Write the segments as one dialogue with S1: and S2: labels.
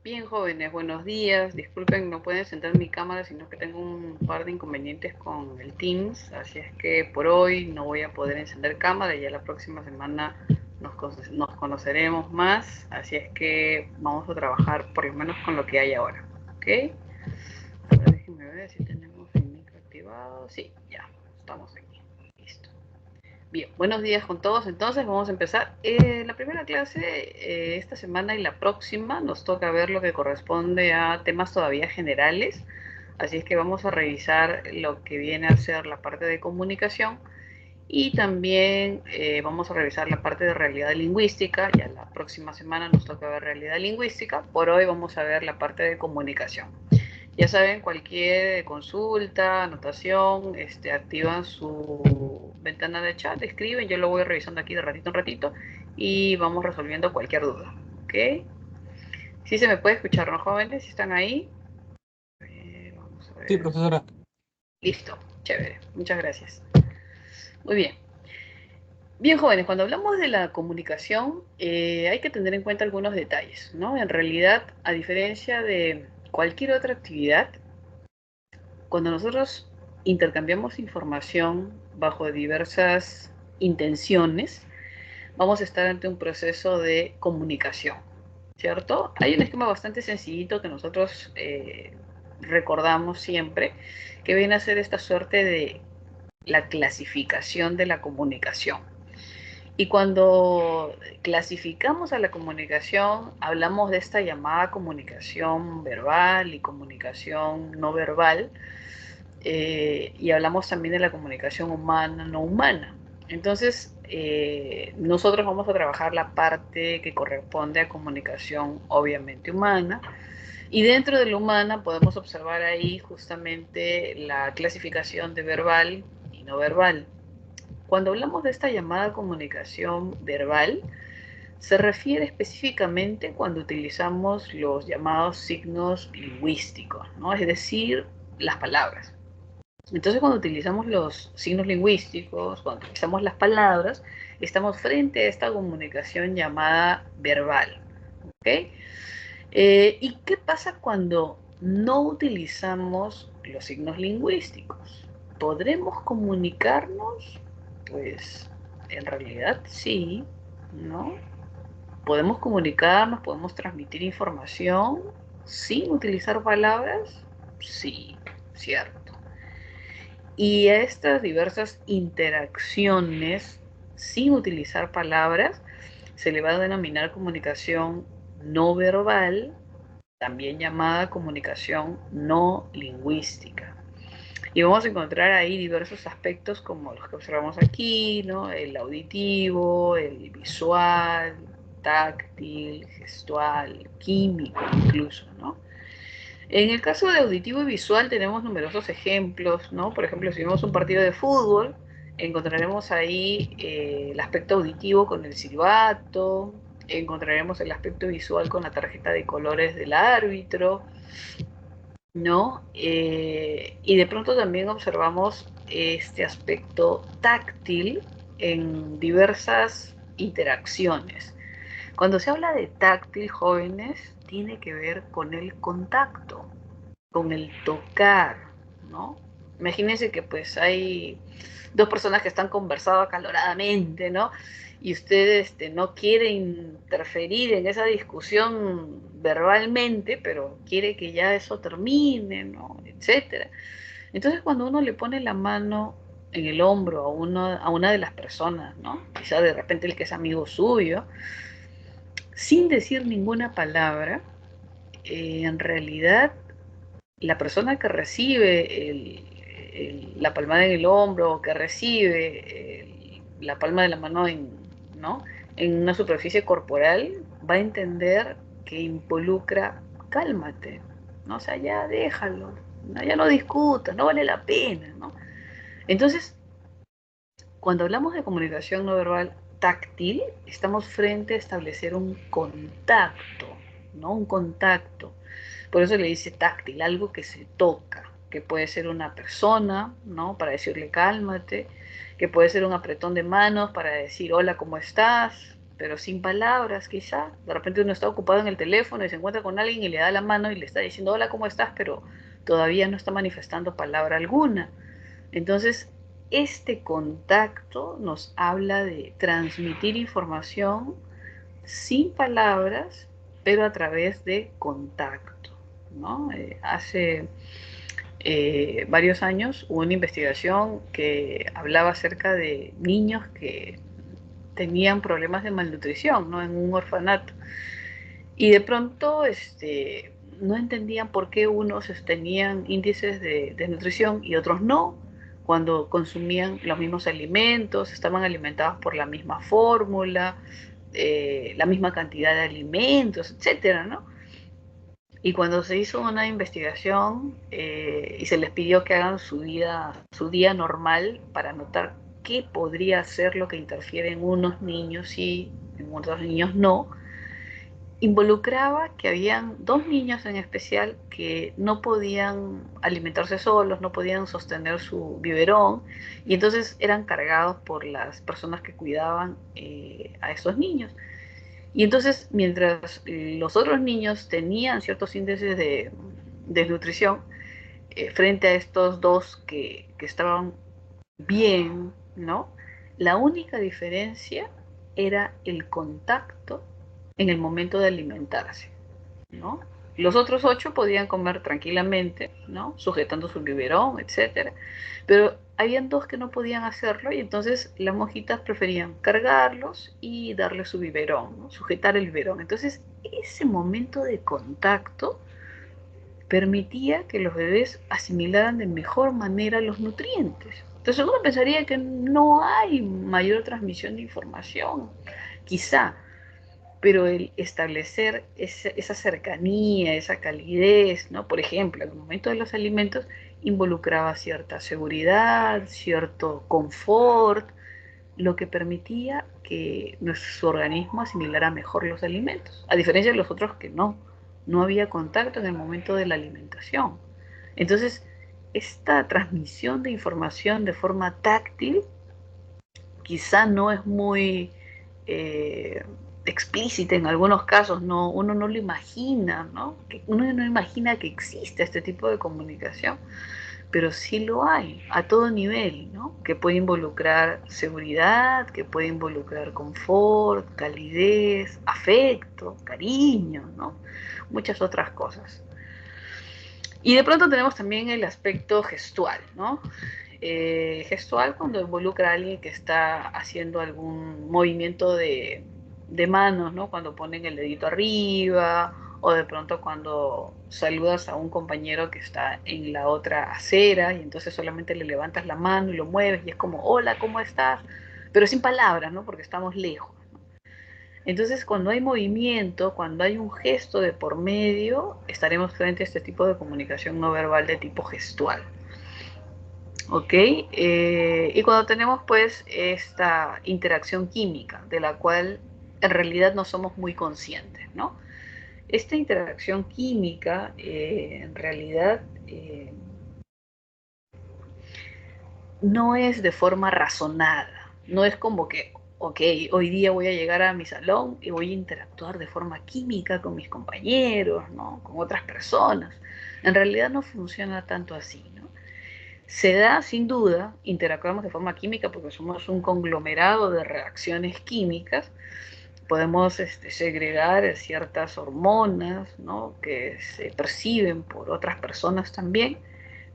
S1: Bien, jóvenes, buenos días. Disculpen, no pueden encender mi cámara, sino que tengo un par de inconvenientes con el Teams, así es que por hoy no voy a poder encender cámara. Ya la próxima semana nos conoceremos más, así es que vamos a trabajar por lo menos con lo que hay ahora, ¿ok? Ahora déjenme ver si tenemos el micro activado. Sí, ya, estamos aquí. Listo. Bien, buenos días con todos. Entonces vamos a empezar. La primera clase esta semana y la próxima nos toca ver lo que corresponde a temas todavía generales. Así es que vamos a revisar lo que viene a ser la parte de comunicación y también vamos a revisar la parte de realidad lingüística. Ya la próxima semana nos toca ver realidad lingüística. Por hoy vamos a ver la parte de comunicación. Ya saben, cualquier consulta, anotación, activan su ventana de chat, escriben, yo lo voy revisando aquí de ratito en ratito y vamos resolviendo cualquier duda, ¿ok? Sí se me puede escuchar, ¿no, jóvenes? ¿Si están ahí? Vamos a
S2: Sí,
S1: ver.
S2: profesora.
S1: Listo, chévere, muchas gracias. Muy bien. Bien, jóvenes, cuando hablamos de la comunicación hay que tener en cuenta algunos detalles, ¿no? En realidad, a diferencia de cualquier otra actividad, cuando nosotros intercambiamos información bajo diversas intenciones, vamos a estar ante un proceso de comunicación, ¿cierto? Hay un esquema bastante sencillito que nosotros recordamos siempre, que viene a ser esta suerte de la clasificación de la comunicación. Y cuando clasificamos a la comunicación, hablamos de esta llamada comunicación verbal y comunicación no verbal, y hablamos también de la comunicación humana, no humana. Entonces, nosotros vamos a trabajar la parte que corresponde a comunicación obviamente humana, y dentro de la humana podemos observar ahí justamente la clasificación de verbal y no verbal. Cuando hablamos de esta llamada comunicación verbal, se refiere específicamente cuando utilizamos los llamados signos lingüísticos, ¿no? Es decir, las palabras. Entonces, cuando utilizamos los signos lingüísticos, cuando utilizamos las palabras, estamos frente a esta comunicación llamada verbal. ¿Ok? ¿Y qué pasa cuando no utilizamos los signos lingüísticos? ¿Podremos comunicarnos? Pues en realidad sí, ¿no? Podemos comunicarnos, podemos transmitir información sin utilizar palabras, sí, cierto. Y a estas diversas interacciones sin utilizar palabras se le va a denominar comunicación no verbal, también llamada comunicación no lingüística. Y vamos a encontrar ahí diversos aspectos como los que observamos aquí, ¿no? El auditivo, el visual, táctil, gestual, químico incluso, ¿no? En el caso de auditivo y visual tenemos numerosos ejemplos, ¿no? Por ejemplo, si vemos un partido de fútbol, encontraremos ahí el aspecto auditivo con el silbato, encontraremos el aspecto visual con la tarjeta de colores del árbitro, ¿no? Y de pronto también observamos este aspecto táctil en diversas interacciones. Cuando se habla de táctil, jóvenes, tiene que ver con el contacto, con el tocar, ¿no? Imagínense que pues hay dos personas que están conversando acaloradamente, ¿no? Y usted no quiere interferir en esa discusión verbalmente, pero quiere que ya eso termine, ¿no? Etcétera. Entonces cuando uno le pone la mano en el hombro a una de las personas, ¿no? Quizá de repente el que es amigo suyo, sin decir ninguna palabra, en realidad la persona que recibe la palmada en el hombro, que recibe la palma de la mano ¿no? en una superficie corporal, va a entender que involucra cálmate, ¿no? O sea, ya déjalo, ¿no? Ya no discutas, no vale la pena, ¿no? Entonces, cuando hablamos de comunicación no verbal táctil, estamos frente a establecer un contacto, ¿no? Un contacto. Por eso le dice táctil, algo que se toca, que puede ser una persona, ¿no? Para decirle cálmate, que puede ser un apretón de manos para decir hola, ¿cómo estás? pero sin palabras quizá. De repente uno está ocupado en el teléfono y se encuentra con alguien y le da la mano y le está diciendo hola, ¿cómo estás? Pero todavía no está manifestando palabra alguna. Entonces, este contacto nos habla de transmitir información sin palabras, pero a través de contacto, ¿no? Hace varios años hubo una investigación que hablaba acerca de niños que tenían problemas de malnutrición, ¿no? En un orfanato. Y de pronto no entendían por qué unos tenían índices de desnutrición y otros no, cuando consumían los mismos alimentos, estaban alimentados por la misma fórmula, la misma cantidad de alimentos, etcétera, ¿no? Y cuando se hizo una investigación y se les pidió que hagan su día normal para notar qué podría ser lo que interfiere en unos niños y en otros niños no, involucraba que habían dos niños en especial que no podían alimentarse solos, no podían sostener su biberón, y entonces eran cargados por las personas que cuidaban a esos niños. Y entonces, mientras los otros niños tenían ciertos índices de desnutrición, frente a estos dos que estaban bien, ¿no? La única diferencia era el contacto en el momento de alimentarse, ¿no? Los otros 8 podían comer tranquilamente, ¿no? Sujetando su biberón, etcétera. Pero habían dos que no podían hacerlo y entonces las monjitas preferían cargarlos y darle su biberón, ¿no? Sujetar el biberón. Entonces, ese momento de contacto permitía que los bebés asimilaran de mejor manera los nutrientes. Entonces uno pensaría que no hay mayor transmisión de información, quizá, pero el establecer esa cercanía, esa calidez, ¿no? Por ejemplo, en el momento de los alimentos involucraba cierta seguridad, cierto confort, lo que permitía que nuestro organismo asimilara mejor los alimentos, a diferencia de los otros que no había contacto en el momento de la alimentación. Entonces, esta transmisión de información de forma táctil quizá no es muy eh, explícita en algunos casos, no, uno no lo imagina, ¿no? Uno no imagina que existe este tipo de comunicación, pero sí lo hay a todo nivel, ¿no? Que puede involucrar seguridad, que puede involucrar confort, calidez, afecto, cariño, ¿no? Muchas otras cosas. Y de pronto tenemos también el aspecto gestual, ¿no? Gestual cuando involucra a alguien que está haciendo algún movimiento de manos, ¿no? Cuando ponen el dedito arriba o de pronto cuando saludas a un compañero que está en la otra acera y entonces solamente le levantas la mano y lo mueves y es como, hola, ¿cómo estás? Pero sin palabras, ¿no? Porque estamos lejos. Entonces, cuando hay movimiento, cuando hay un gesto de por medio, estaremos frente a este tipo de comunicación no verbal de tipo gestual. ¿Ok? Y cuando tenemos pues esta interacción química, de la cual en realidad no somos muy conscientes, ¿no? Esta interacción química en realidad no es de forma razonada, no es como que, ok, hoy día voy a llegar a mi salón y voy a interactuar de forma química con mis compañeros, ¿no? Con otras personas. En realidad no funciona tanto así, ¿no? Se da sin duda, interactuamos de forma química porque somos un conglomerado de reacciones químicas, podemos segregar ciertas hormonas, ¿no? Que se perciben por otras personas también,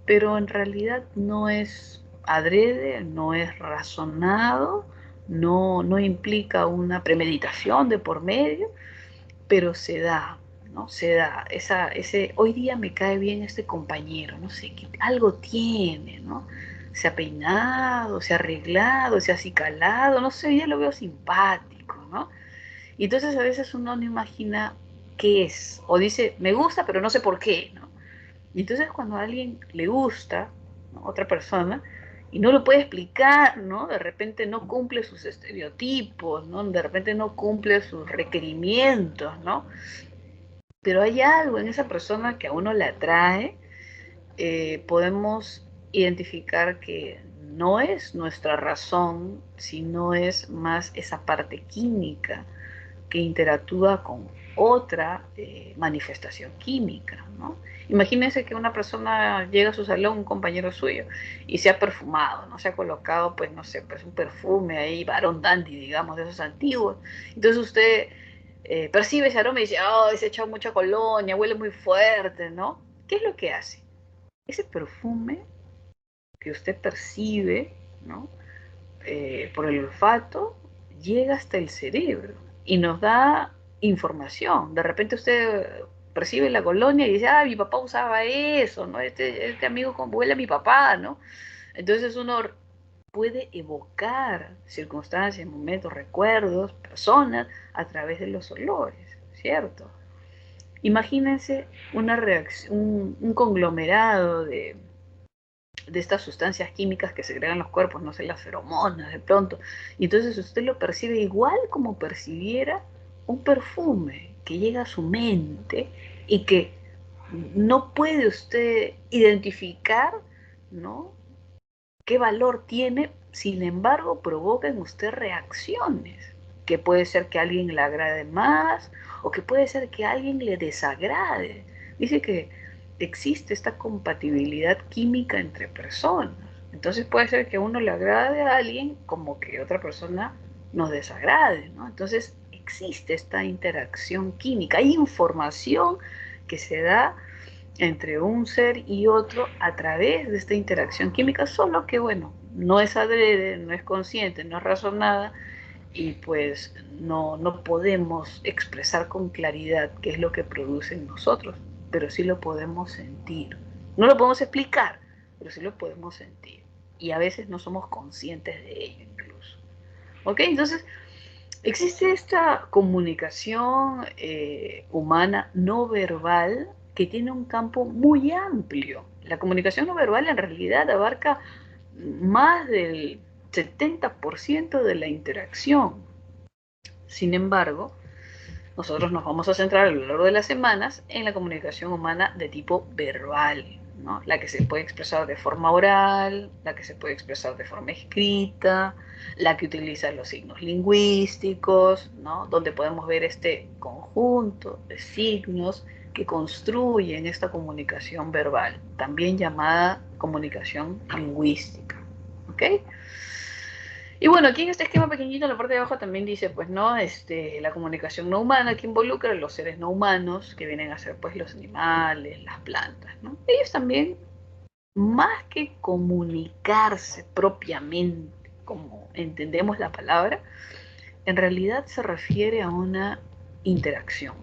S1: pero en realidad no es adrede, no es razonado, no implica una premeditación de por medio, pero se da, ¿no? Se da, hoy día me cae bien este compañero, no sé, algo tiene, ¿no? Se ha peinado, se ha arreglado, se ha acicalado, no sé, ya lo veo simpático, ¿no? Y entonces a veces uno no imagina qué es, o dice, me gusta, pero no sé por qué, ¿no? Y entonces cuando a alguien le gusta, ¿no? Otra persona, y no lo puede explicar, ¿no? De repente no cumple sus estereotipos, ¿no? De repente no cumple sus requerimientos, ¿no? Pero hay algo en esa persona que a uno le atrae, podemos identificar que no es nuestra razón, sino es más esa parte química que interactúa con otra manifestación química, ¿no? Imagínense que una persona llega a su salón, un compañero suyo, y se ha perfumado, ¿no? Se ha colocado, pues, no sé, pues un perfume ahí, Barón Dandy, digamos, de esos antiguos. Entonces usted percibe ese aroma y dice, oh, se ha echado mucha colonia, huele muy fuerte, ¿no? ¿Qué es lo que hace? Ese perfume que usted percibe, ¿no? Por el olfato, llega hasta el cerebro y nos da información. De repente usted percibe la colonia y dice, ah, mi papá usaba eso, ¿no? Este amigo huele a mi papá, ¿no? Entonces uno puede evocar circunstancias, momentos, recuerdos, personas a través de los olores, ¿cierto? Imagínense una reacción, un conglomerado de estas sustancias químicas que segregan los cuerpos, no sé, las feromonas de pronto. Y entonces usted lo percibe igual como percibiera un perfume que llega a su mente y que no puede usted identificar, ¿no? ¿Qué valor tiene? Sin embargo, provoca en usted reacciones, que puede ser que a alguien le agrade más o que puede ser que a alguien le desagrade. Dice que existe esta compatibilidad química entre personas. Entonces puede ser que a uno le agrade a alguien como que otra persona nos desagrade, ¿no? Entonces existe esta interacción química. Hay información que se da entre un ser y otro a través de esta interacción química, solo que, bueno, no es adrede, no es consciente, no es razonada y pues no podemos expresar con claridad qué es lo que produce en nosotros, pero sí lo podemos sentir. No lo podemos explicar, pero sí lo podemos sentir. Y a veces no somos conscientes de ello incluso. ¿Ok? Entonces, existe esta comunicación humana no verbal que tiene un campo muy amplio. La comunicación no verbal en realidad abarca más del 70% de la interacción. Sin embargo, nosotros nos vamos a centrar a lo largo de las semanas en la comunicación humana de tipo verbal, ¿no? La que se puede expresar de forma oral, la que se puede expresar de forma escrita, la que utiliza los signos lingüísticos, ¿no? Donde podemos ver este conjunto de signos que construyen esta comunicación verbal, también llamada comunicación lingüística. ¿Ok? Y bueno, aquí en este esquema pequeñito, en la parte de abajo también dice, pues, ¿no? La comunicación no humana que involucra a los seres no humanos, que vienen a ser, pues, los animales, las plantas, ¿no? Ellos también, más que comunicarse propiamente, como entendemos la palabra, en realidad se refiere a una interacción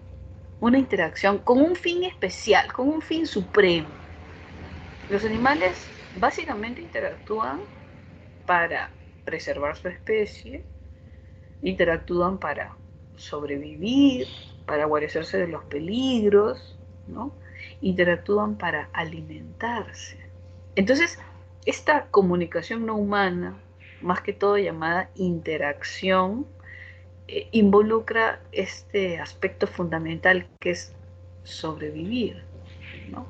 S1: con un fin especial, con un fin supremo. Los animales básicamente interactúan para preservar su especie, interactúan para sobrevivir, para guarecerse de los peligros, ¿no? Interactúan para alimentarse. Entonces, esta comunicación no humana, más que todo llamada interacción, involucra este aspecto fundamental que es sobrevivir, ¿no?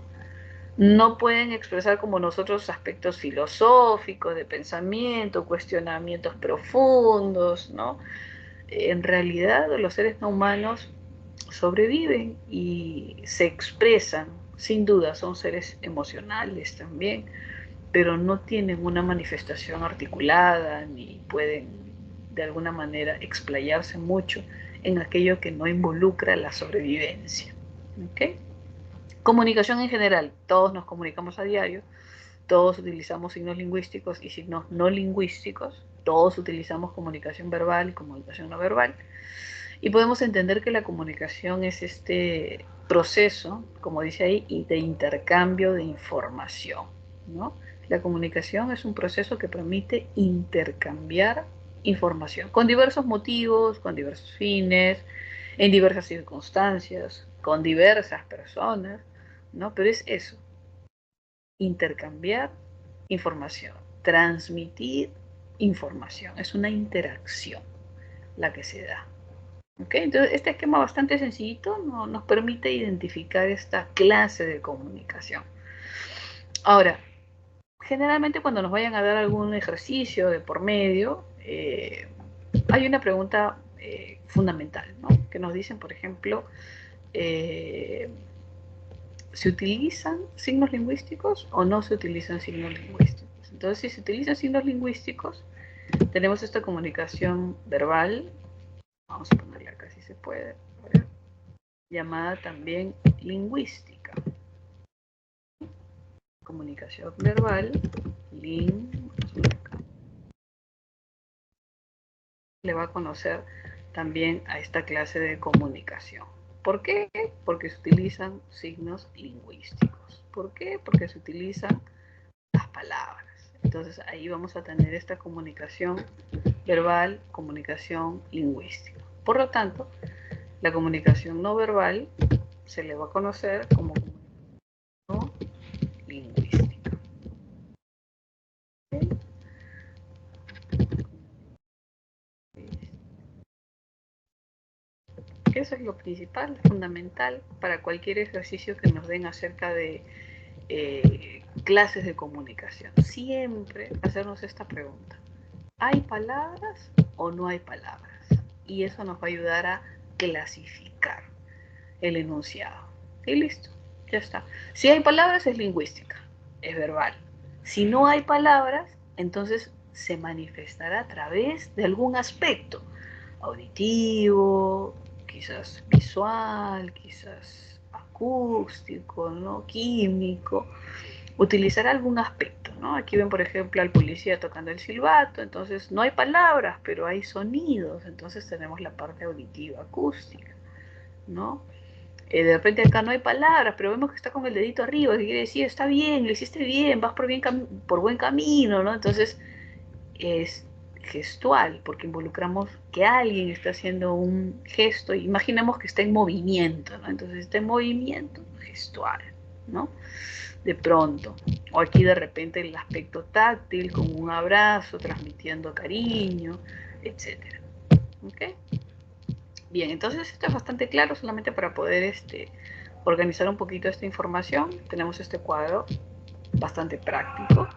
S1: No pueden expresar como nosotros aspectos filosóficos, de pensamiento, cuestionamientos profundos, ¿no? En realidad los seres no humanos sobreviven y se expresan, sin duda son seres emocionales también, pero no tienen una manifestación articulada ni pueden de alguna manera explayarse mucho en aquello que no involucra la sobrevivencia. ¿Okay? Comunicación en general, todos nos comunicamos a diario, todos utilizamos signos lingüísticos y signos no lingüísticos, todos utilizamos comunicación verbal y comunicación no verbal, y podemos entender que la comunicación es este proceso, como dice ahí, de intercambio de información, ¿no? La comunicación es un proceso que permite intercambiar información con diversos motivos, con diversos fines, en diversas circunstancias, con diversas personas, ¿no? Pero es eso, intercambiar información, transmitir información, es una interacción la que se da. ¿Okay? Entonces, este esquema bastante sencillito nos permite identificar esta clase de comunicación. Ahora, generalmente cuando nos vayan a dar algún ejercicio de por medio, hay una pregunta fundamental, ¿no? Que nos dicen, por ejemplo, ¿se utilizan signos lingüísticos o no se utilizan signos lingüísticos? Entonces, si se utilizan signos lingüísticos, tenemos esta comunicación verbal, vamos a ponerle acá si se puede, llamada también lingüística. Comunicación verbal, le va a conocer también a esta clase de comunicación. ¿Por qué? Porque se utilizan signos lingüísticos. ¿Por qué? Porque se utilizan las palabras. Entonces ahí vamos a tener esta comunicación verbal, comunicación lingüística. Por lo tanto, la comunicación no verbal se le va a conocer como comunicación no lingüística. ¿Okay? Eso es lo principal, fundamental para cualquier ejercicio que nos den acerca de clases de comunicación. Siempre hacernos esta pregunta: ¿hay palabras o no hay palabras? Y eso nos va a ayudar a clasificar el enunciado. Y listo, ya está. Si hay palabras es lingüística, es verbal. Si no hay palabras, entonces se manifestará a través de algún aspecto auditivo, quizás visual, quizás acústico, ¿no? Químico. Utilizar algún aspecto, ¿no? Aquí ven, por ejemplo, al policía tocando el silbato, entonces no hay palabras, pero hay sonidos, entonces tenemos la parte auditiva, acústica, ¿no? De repente acá no hay palabras, pero vemos que está con el dedito arriba, que quiere decir, está bien, lo hiciste bien, vas por buen camino, ¿no? Entonces es gestual, porque involucramos que alguien está haciendo un gesto, imaginemos que está en movimiento, ¿no? Entonces está en movimiento gestual, ¿no? De pronto, o aquí de repente el aspecto táctil, con un abrazo, transmitiendo cariño, etcétera. ¿Ok? Bien, entonces esto es bastante claro, solamente para poder organizar un poquito esta información. Tenemos este cuadro bastante práctico.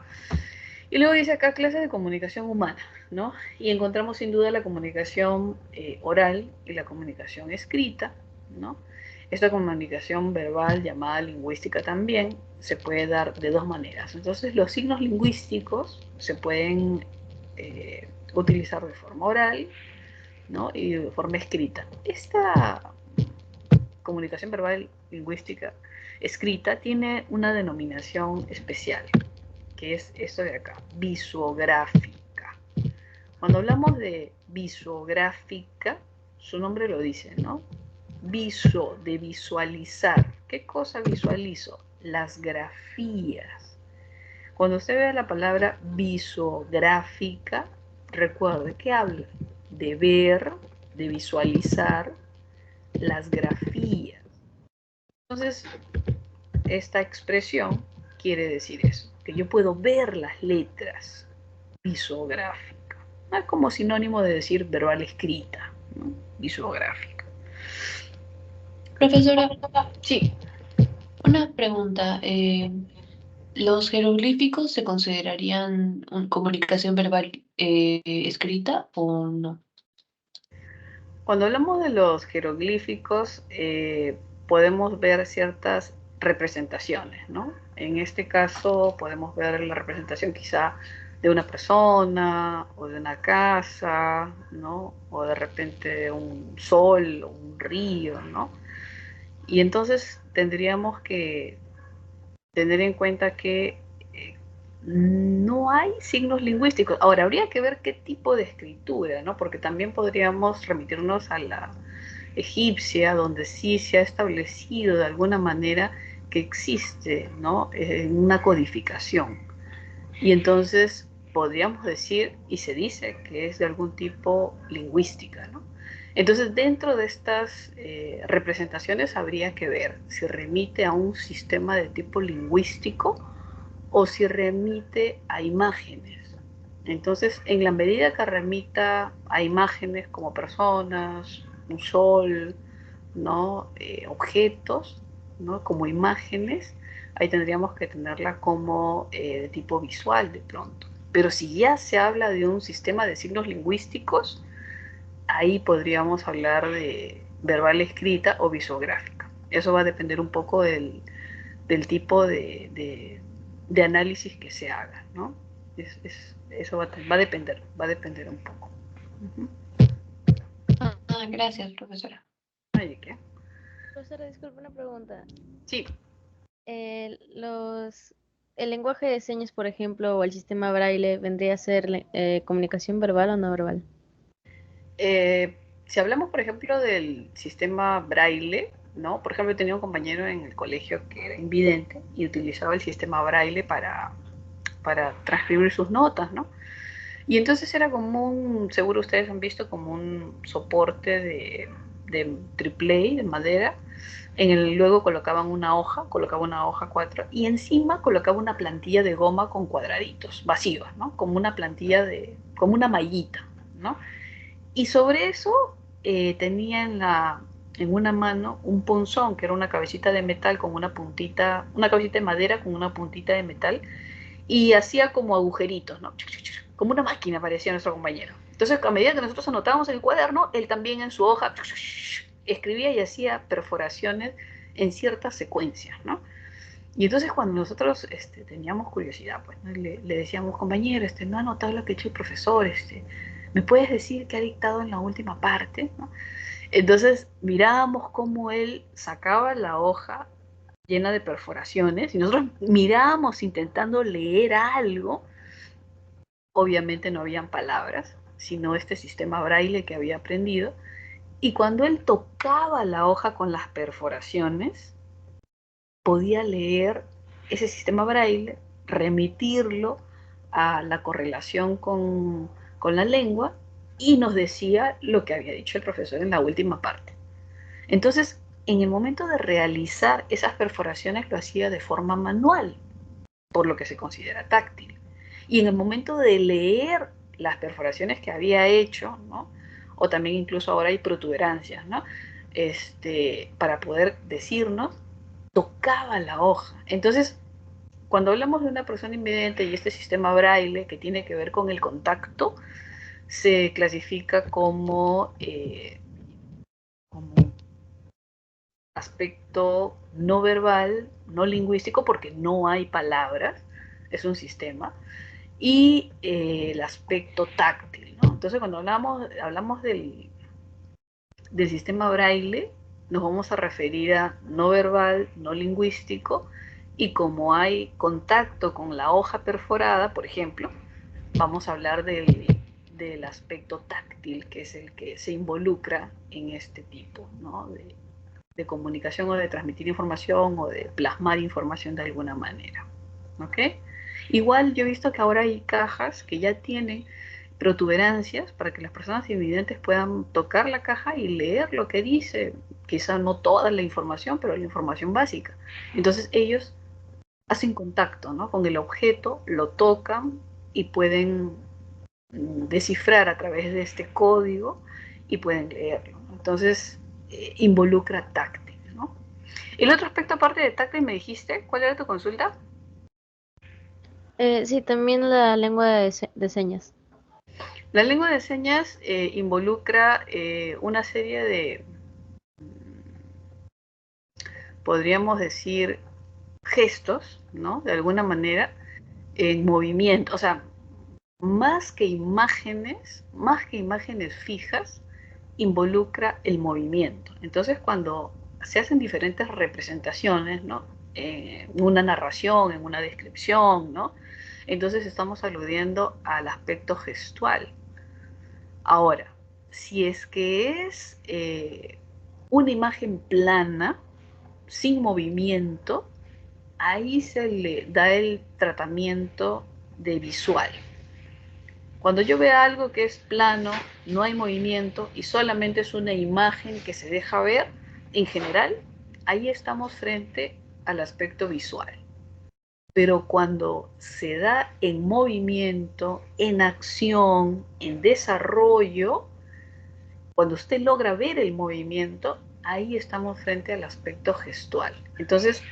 S1: Y luego dice acá clases de comunicación humana, ¿no? Y encontramos sin duda la comunicación oral y la comunicación escrita, ¿no? Esta comunicación verbal, llamada lingüística también, se puede dar de dos maneras. Entonces, los signos lingüísticos se pueden utilizar de forma oral, ¿no? Y de forma escrita. Esta comunicación verbal lingüística escrita tiene una denominación especial, que es esto de acá, visuográfica. Cuando hablamos de visuográfica, su nombre lo dice, ¿no? Viso, de visualizar. ¿Qué cosa visualizo? Las grafías. Cuando usted vea la palabra visuográfica, recuerde que habla de ver, de visualizar las grafías. Entonces, esta expresión quiere decir eso, que yo puedo ver las letras, visográfica. No es como sinónimo de decir verbal escrita, ¿no? Visográfica.
S2: Profesora,
S1: Sí,
S2: una pregunta. ¿Los jeroglíficos se considerarían comunicación verbal escrita o no?
S1: cuando hablamos de los jeroglíficos, podemos ver ciertas representaciones, ¿no? En este caso podemos ver la representación quizá de una persona o de una casa, ¿no? O de repente de un sol o un río, ¿no? Y entonces tendríamos que tener en cuenta que no hay signos lingüísticos. Ahora, habría que ver qué tipo de escritura, ¿no? Porque también podríamos remitirnos a la egipcia, donde sí se ha establecido de alguna manera que existe, ¿no? Una codificación. Y entonces podríamos decir, y se dice, que es de algún tipo lingüística, ¿no? Entonces, dentro de estas representaciones habría que ver si remite a un sistema de tipo lingüístico o si remite a imágenes. Entonces, en la medida que remita a imágenes como personas, un sol, ¿no? Objetos, ¿no? Como imágenes, ahí tendríamos que tenerla como de tipo visual de pronto. Pero si ya se habla de un sistema de signos lingüísticos, ahí podríamos hablar de verbal escrita o visográfica. Eso va a depender un poco del tipo de análisis que se haga, ¿no? Eso va a depender un poco. Uh -huh.
S2: Gracias, profesora.
S1: ¿Ay, qué?
S3: Profesora, disculpe una pregunta.
S1: Sí.
S3: El lenguaje de señas, por ejemplo, o el sistema braille, ¿vendría a ser comunicación verbal o no verbal?
S1: Si hablamos, por ejemplo, del sistema braille, ¿no? Por ejemplo, tenía un compañero en el colegio que era invidente y utilizaba el sistema braille para transcribir sus notas, ¿no? Y entonces era como seguro ustedes han visto como un soporte de AAA, de madera, luego colocaba una hoja 4, y encima colocaba una plantilla de goma con cuadraditos, vacíos, ¿no? Como una plantilla como una mallita, ¿no? Y sobre eso tenía en una mano un punzón, que era una cabecita de metal con una puntita, una cabecita de madera con una puntita de metal, y hacía como agujeritos, ¿no? Como una máquina parecía nuestro compañero. Entonces, a medida que nosotros anotábamos en el cuaderno, él también en su hoja escribía y hacía perforaciones en ciertas secuencias, ¿no? Y entonces cuando nosotros teníamos curiosidad, pues, ¿no? le decíamos, compañero, no ha notado lo que ha hecho el profesor, ¿me puedes decir qué ha dictado en la última parte? ¿No? Entonces mirábamos cómo él sacaba la hoja llena de perforaciones y nosotros mirábamos intentando leer algo. Obviamente no habían palabras, sino este sistema braille que había aprendido. Y cuando él tocaba la hoja con las perforaciones, podía leer ese sistema braille, remitirlo a la correlación con la lengua y nos decía lo que había dicho el profesor en la última parte. Entonces, en el momento de realizar esas perforaciones lo hacía de forma manual, por lo que se considera táctil. Y en el momento de leer las perforaciones que había hecho, ¿no? O también incluso ahora hay protuberancias, ¿no? Para poder decirnos, tocaba la hoja. Entonces, cuando hablamos de una persona invidente y este sistema braille que tiene que ver con el contacto, se clasifica como aspecto no verbal, no lingüístico, porque no hay palabras, es un sistema, y el aspecto táctil, ¿no? Entonces, cuando hablamos del sistema braille, nos vamos a referir a no verbal, no lingüístico, y como hay contacto con la hoja perforada, por ejemplo, vamos a hablar del aspecto táctil, que es el que se involucra en este tipo, ¿no? de comunicación o de transmitir información o de plasmar información de alguna manera. ¿Ok? Igual yo he visto que ahora hay cajas que ya tienen protuberancias para que las personas invidentes puedan tocar la caja y leer lo que dice. Quizá no toda la información, pero la información básica. Entonces ellos hacen contacto, ¿no? Con el objeto, lo tocan y pueden descifrar a través de este código y pueden leerlo. Entonces, involucra táctil, ¿no? El otro aspecto aparte de táctil me dijiste, ¿cuál era tu consulta?
S3: Sí, también la lengua de señas.
S1: La lengua de señas involucra una serie de, podríamos decir, gestos, ¿no? De alguna manera, en movimiento, o sea, más que imágenes fijas, involucra el movimiento. Entonces, cuando se hacen diferentes representaciones, ¿no? Una narración, en una descripción, ¿no? Entonces estamos aludiendo al aspecto gestual. Ahora, si es que es una imagen plana, sin movimiento, ahí se le da el tratamiento de visual. Cuando yo veo algo que es plano, no hay movimiento y solamente es una imagen que se deja ver, en general, ahí estamos frente al aspecto visual. Pero cuando se da en movimiento, en acción, en desarrollo, cuando usted logra ver el movimiento, ahí estamos frente al aspecto gestual. Entonces,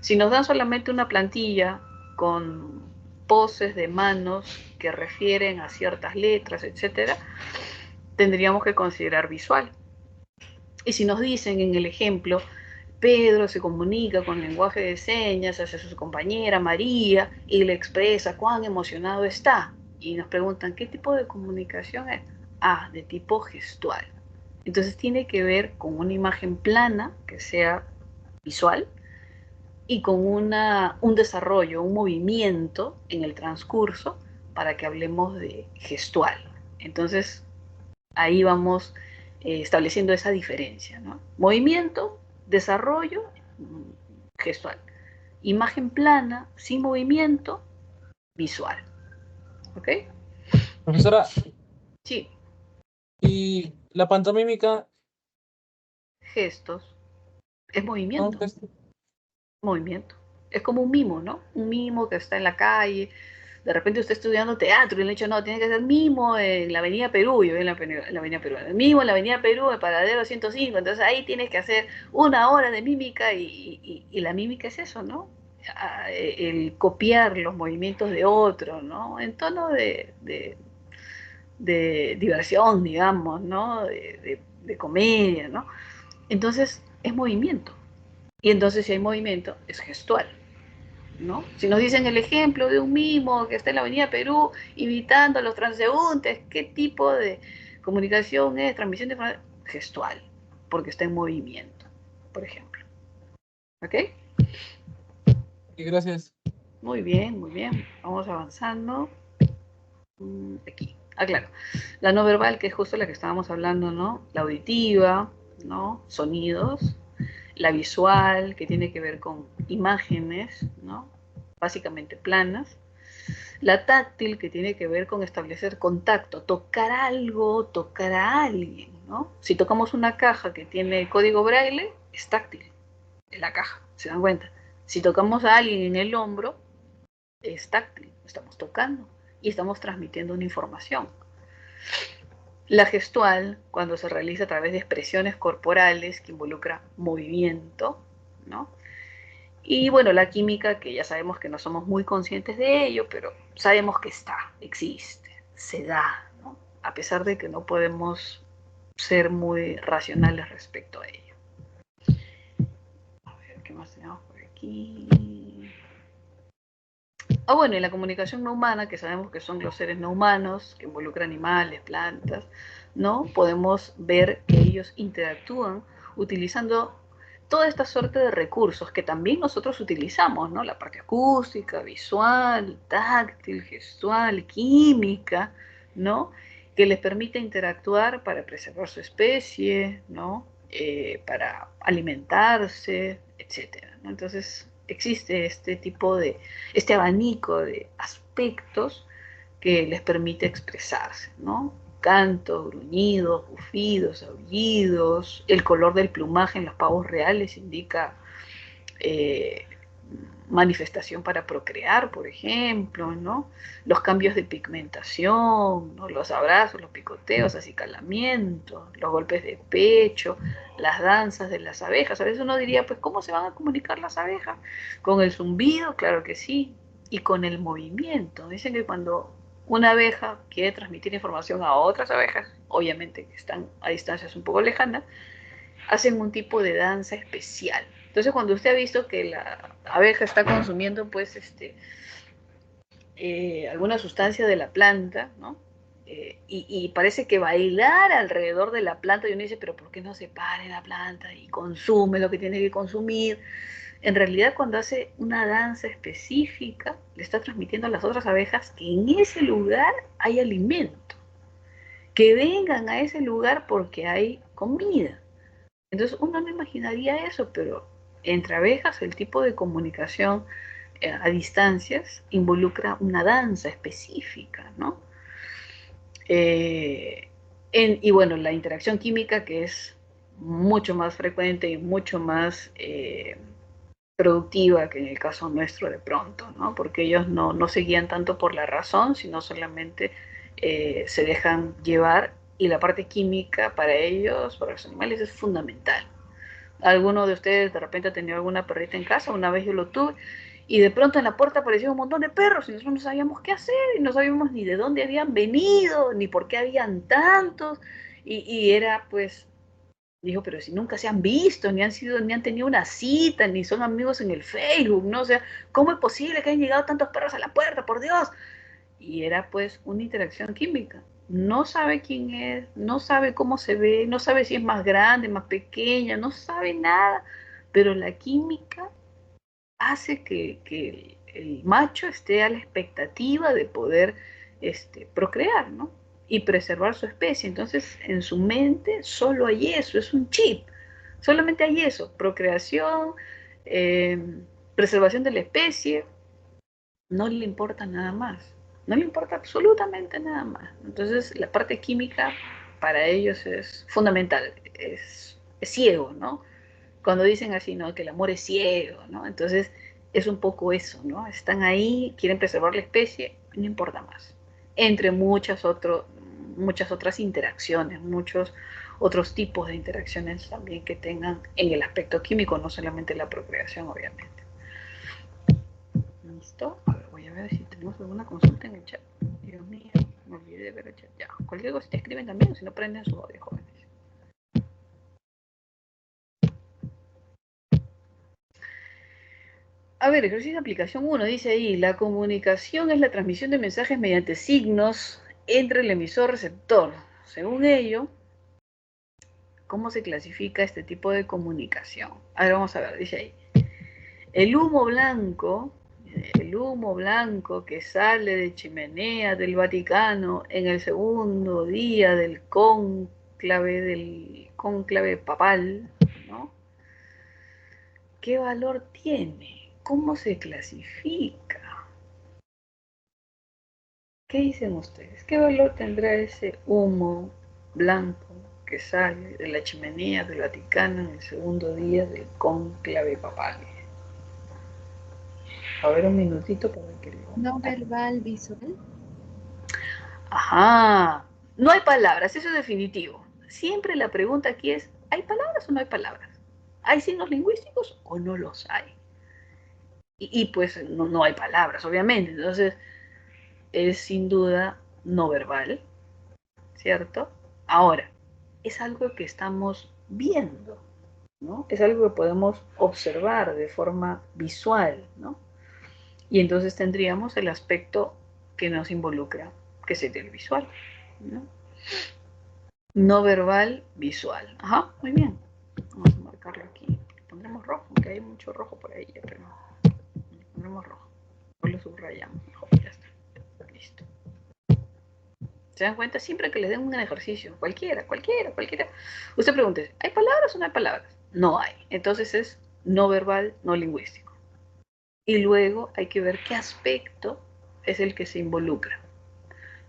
S1: Si nos dan solamente una plantilla con poses de manos que refieren a ciertas letras, etcétera, tendríamos que considerar visual. Y si nos dicen en el ejemplo, Pedro se comunica con lenguaje de señas hacia su compañera María y le expresa cuán emocionado está. Y nos preguntan, ¿qué tipo de comunicación es? Ah, de tipo gestual. Entonces tiene que ver con una imagen plana que sea visual y con un desarrollo, un movimiento en el transcurso para que hablemos de gestual. Entonces ahí vamos estableciendo esa diferencia, ¿no? Movimiento, desarrollo, gestual. Imagen plana, sin movimiento, visual. ¿Ok?
S4: Profesora,
S1: Sí,
S4: ¿y la pantomímica?
S1: gestos, es
S4: No,
S1: movimiento,
S4: pues,
S1: movimiento. Es como un mimo, ¿no? Un mimo que está en la calle. De repente usted estudiando teatro y le han dicho, no, tiene que ser mimo en la Avenida Perú, yo en la Avenida Perú, el mimo en la Avenida Perú, el paradero 105, entonces ahí tienes que hacer una hora de mímica y la mímica es eso, ¿no? El copiar los movimientos de otro, ¿no? En tono de diversión, digamos, ¿no? De comedia, ¿no? Entonces es movimiento. Y entonces si hay movimiento, es gestual. ¿No? Si nos dicen el ejemplo de un mimo que está en la Avenida Perú invitando a los transeúntes, ¿qué tipo de comunicación es? Transmisión de información gestual, porque está en movimiento, por ejemplo. ¿Ok?
S4: y gracias.
S1: Muy bien, muy bien. Vamos avanzando. Aquí. Ah, claro. La no verbal, que es justo la que estábamos hablando, ¿no? La auditiva, ¿no? Sonidos. La visual, que tiene que ver con imágenes, ¿no? Básicamente planas. La táctil, que tiene que ver con establecer contacto, tocar algo, tocar a alguien, ¿no? Si tocamos una caja que tiene código braille, es táctil, es la caja, ¿se dan cuenta? Si tocamos a alguien en el hombro, es táctil, estamos tocando y estamos transmitiendo una información. La gestual, cuando se realiza a través de expresiones corporales que involucra movimiento, ¿no? Y bueno, la química, que ya sabemos que no somos muy conscientes de ello, pero sabemos que está, existe, se da, ¿no? A pesar de que no podemos ser muy racionales respecto a ello. A ver, ¿qué más tenemos por aquí? Ah, bueno, y la comunicación no humana, que sabemos que son los seres no humanos, que involucran animales, plantas, ¿no? Podemos ver que ellos interactúan utilizando toda esta suerte de recursos que también nosotros utilizamos, ¿no? La parte acústica, visual, táctil, gestual, química, ¿no? Que les permite interactuar para preservar su especie, ¿no? Para alimentarse, etcétera, ¿no? Entonces existe este abanico de aspectos que les permite expresarse, ¿no? Cantos, gruñidos, bufidos, aullidos, el color del plumaje en los pavos reales indica eh, manifestación para procrear, por ejemplo, ¿no? Los cambios de pigmentación, ¿no? Los abrazos, los picoteos, acicalamientos, los golpes de pecho, las danzas de las abejas. A veces uno diría, pues, ¿cómo se van a comunicar las abejas? ¿Con el zumbido? Claro que sí. Y con el movimiento. Dicen que cuando una abeja quiere transmitir información a otras abejas, obviamente que están a distancias un poco lejanas, hacen un tipo de danza especial. Entonces, cuando usted ha visto que la abeja está consumiendo, pues, alguna sustancia de la planta, ¿no? Y parece que bailar alrededor de la planta, y uno dice, pero ¿por qué no se para en la planta y consume lo que tiene que consumir? En realidad, cuando hace una danza específica, le está transmitiendo a las otras abejas que en ese lugar hay alimento, que vengan a ese lugar porque hay comida. Entonces uno no imaginaría eso, pero entre abejas el tipo de comunicación a distancias involucra una danza específica, ¿no? Y bueno, la interacción química que es mucho más frecuente y mucho más productiva que en el caso nuestro de pronto, ¿no? Porque ellos no se guían tanto por la razón, sino solamente se dejan llevar y la parte química para ellos, para los animales, es fundamental. Alguno de ustedes de repente ha tenido alguna perrita en casa, una vez yo lo tuve, y de pronto en la puerta apareció un montón de perros y nosotros no sabíamos qué hacer, y no sabíamos ni de dónde habían venido, ni por qué habían tantos, y era pues, dijo, pero si nunca se han visto, ni han tenido una cita, ni son amigos en el Facebook, ¿no? O sea, ¿cómo es posible que hayan llegado tantos perros a la puerta, por Dios? Y era pues una interacción química. No sabe quién es, no sabe cómo se ve, no sabe si es más grande, más pequeña, no sabe nada, pero la química hace que el macho esté a la expectativa de poder procrear, ¿no? Y preservar su especie. Entonces, en su mente solo hay eso, es un chip. Solamente hay eso, procreación, eh, preservación de la especie, no le importa nada más, no le importa absolutamente nada más. Entonces la parte química para ellos es fundamental, es ciego, ¿no? Cuando dicen así, ¿no? Que el amor es ciego, ¿no? Entonces es un poco eso, ¿no? Están ahí, quieren preservar la especie, no importa más. Entre muchas otras interacciones, muchos otros tipos de interacciones también que tengan en el aspecto químico, no solamente la procreación, obviamente. ¿Listo? A ver, voy a ver si tenemos alguna consulta en el chat. Dios mío, me olvidé de ver el chat. Ya, cualquier cosa te escriben también, si no prenden su audio, jóvenes. A ver, ejercicio de aplicación 1, dice ahí, la comunicación es la transmisión de mensajes mediante signos entre el emisor y receptor. Según ello, ¿cómo se clasifica este tipo de comunicación? A ver, vamos a ver, dice ahí. El humo blanco que sale de chimenea del Vaticano en el segundo día del cónclave papal, ¿no? ¿Qué valor tiene? ¿Cómo se clasifica? ¿Qué dicen ustedes? ¿Qué valor tendrá ese humo blanco que sale de la chimenea del Vaticano en el segundo día del cónclave papal? A ver, un minutito para que lo...
S3: No verbal, visual.
S1: Ajá, no hay palabras, eso es definitivo. Siempre la pregunta aquí es, ¿hay palabras o no hay palabras? ¿Hay signos lingüísticos o no los hay? Y pues no hay palabras, obviamente. Entonces, es sin duda no verbal, ¿cierto? Ahora, es algo que estamos viendo, ¿no? Es algo que podemos observar de forma visual, ¿no? Y entonces tendríamos el aspecto que nos involucra, que sería el visual, ¿no? No verbal, visual. Ajá, muy bien. Vamos a marcarlo aquí. Pondremos rojo, aunque hay mucho rojo por ahí, pero pondremos rojo. O lo subrayamos mejor, ya está. Listo. ¿Se dan cuenta? Siempre que les den un ejercicio, cualquiera. Usted pregunte, ¿hay palabras o no hay palabras? No hay. Entonces es no verbal, no lingüístico. Y luego hay que ver qué aspecto es el que se involucra.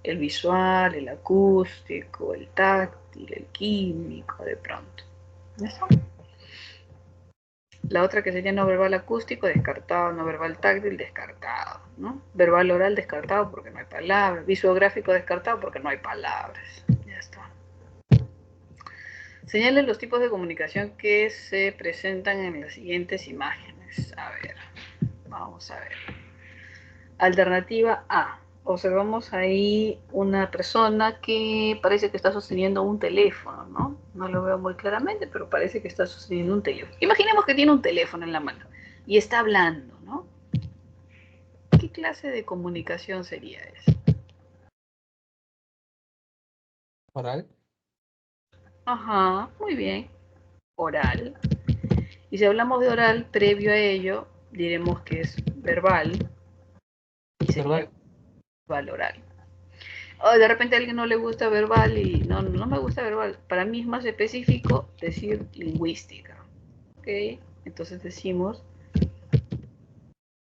S1: El visual, el acústico, el táctil, el químico, de pronto. ¿Eso? La otra que sería no verbal acústico, descartado, no verbal táctil, descartado, ¿no? Verbal oral, descartado porque no hay palabras, visuográfico, descartado porque no hay palabras. Ya está. Señalen los tipos de comunicación que se presentan en las siguientes imágenes. A ver, vamos a ver. Alternativa A. Observamos ahí una persona que parece que está sosteniendo un teléfono, ¿no? No lo veo muy claramente, pero parece que está sosteniendo un teléfono. Imaginemos que tiene un teléfono en la mano y está hablando, ¿no? ¿Qué clase de comunicación sería esa?
S4: Oral.
S1: Ajá, muy bien. Oral. Y si hablamos de oral, previo a ello, diremos que es verbal y sería verbal oral. O de repente a alguien no le gusta verbal y no me gusta verbal. Para mí es más específico decir lingüística. ¿Ok? Entonces decimos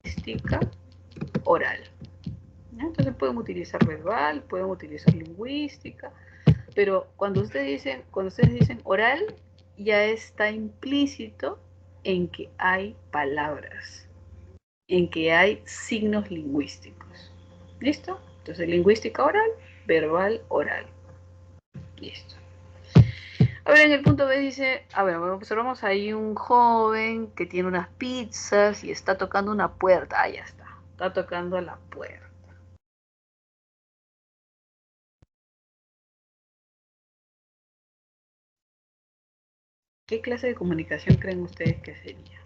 S1: lingüística oral. ¿Ya? Entonces pueden utilizar verbal, pueden utilizar lingüística, pero cuando ustedes dicen oral, ya está implícito en que hay palabras, en que hay signos lingüísticos. ¿Listo? Entonces lingüística oral, verbal oral. Listo. A ver, en el punto B dice, a ver, observamos ahí un joven que tiene unas pizzas y está tocando una puerta. Ah, ya está tocando la puerta. ¿Qué clase de comunicación creen ustedes que sería?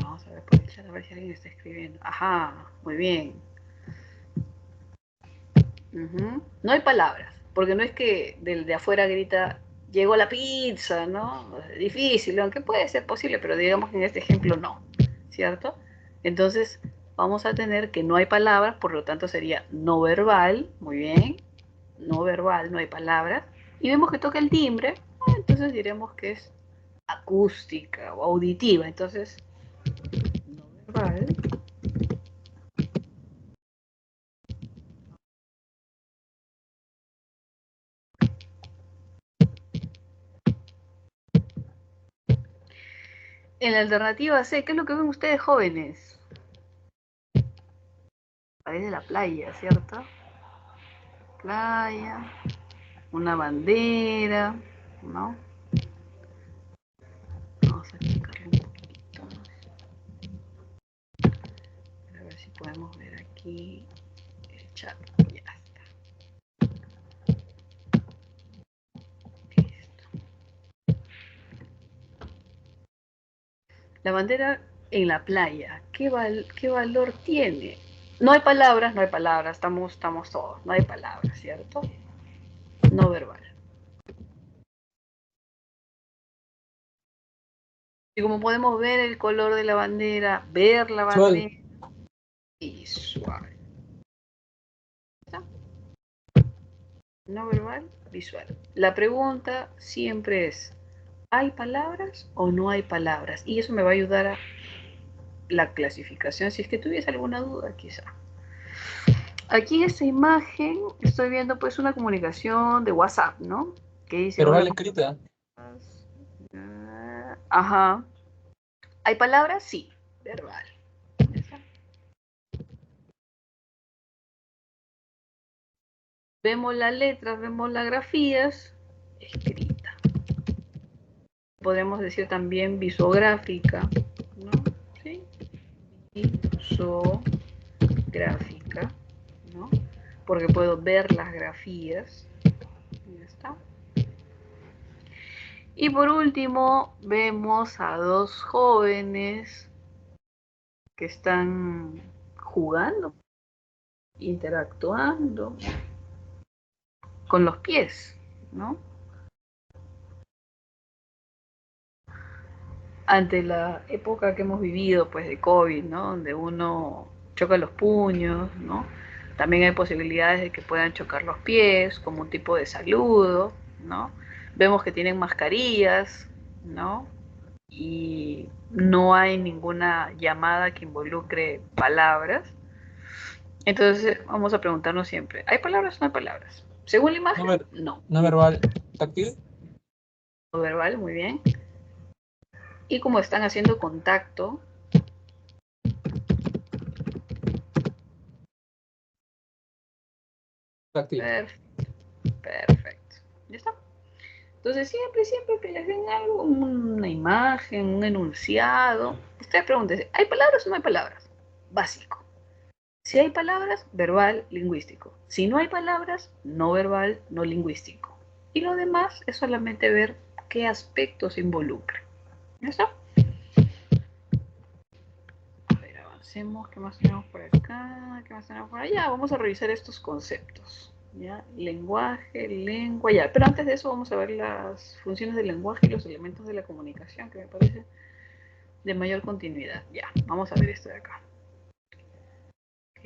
S1: Vamos a ver por el chat, a ver si alguien está escribiendo. Ajá, muy bien. No hay palabras, porque no es que del de afuera grita, llegó la pizza, ¿no? Difícil, aunque puede ser posible, pero digamos que en este ejemplo no, ¿cierto? Entonces vamos a tener que no hay palabras, por lo tanto sería no verbal, muy bien, no verbal, no hay palabras, y vemos que toca el timbre, entonces diremos que es acústica o auditiva, entonces no verbal. En la alternativa C, ¿qué es lo que ven ustedes jóvenes? País de la playa, ¿cierto? Playa, una bandera, ¿no? Vamos a checarlo un poquito más. A ver si podemos ver aquí el chat. Ya está. Listo. La bandera en la playa, ¿qué valor tiene? No hay palabras, estamos todos, no hay palabras, ¿cierto? No verbal. Y como podemos ver el color de la bandera, ver la bandera, visual. ¿Está? No verbal, visual. La pregunta siempre es, ¿hay palabras o no hay palabras? Y eso me va a ayudar a la clasificación, si es que tuviese alguna duda quizá. Aquí en esta imagen estoy viendo pues una comunicación de WhatsApp, ¿no? Que dice,
S4: Verbal escrita.
S1: Ajá. ¿Hay palabras? Sí. Verbal. Vemos las letras, vemos las grafías, escrita. Podemos decir también visográfica, ¿no? ¿Sí? Visográfica, ¿no? Porque puedo ver las grafías. Ya está. Y por último, vemos a dos jóvenes que están jugando, interactuando con los pies, ¿no? Ante la época que hemos vivido, pues, de COVID, ¿no? Donde uno choca los puños, ¿no? También hay posibilidades de que puedan chocar los pies como un tipo de saludo, ¿no? Vemos que tienen mascarillas, ¿no? Y no hay ninguna llamada que involucre palabras. Entonces vamos a preguntarnos siempre, ¿hay palabras o no hay palabras? Según la imagen, no.
S4: No verbal, táctil.
S1: No verbal, muy bien. Y como están haciendo contacto,
S4: Táctil.
S1: Perfecto. ¿Ya está? Entonces siempre que les den algo, una imagen, un enunciado, ustedes pregúntense, ¿hay palabras o no hay palabras? Básico. Si hay palabras, verbal, lingüístico. Si no hay palabras, no verbal, no lingüístico. Y lo demás es solamente ver qué aspectos involucran. ¿Ya está? A ver, avancemos. ¿Qué más tenemos por acá? ¿Qué más tenemos por allá? Vamos a revisar estos conceptos. ¿Ya? Lenguaje, lengua, ya. Pero antes de eso vamos a ver las funciones del lenguaje y los elementos de la comunicación, que me parece de mayor continuidad. Ya, vamos a ver esto de acá. Ok,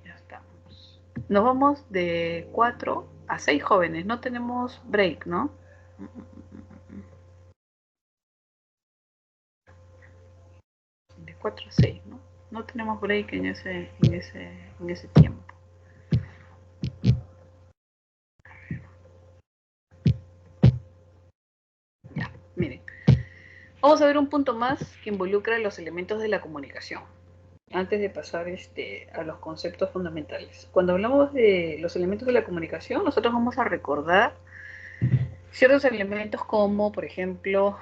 S1: ya estamos. Nos vamos de 4 a 6 jóvenes. No tenemos break, ¿no? De 4 a 6, ¿no? No tenemos break en ese tiempo. Ya, miren. Vamos a ver un punto más que involucra los elementos de la comunicación. Antes de pasar a los conceptos fundamentales. Cuando hablamos de los elementos de la comunicación, nosotros vamos a recordar ciertos elementos como, por ejemplo,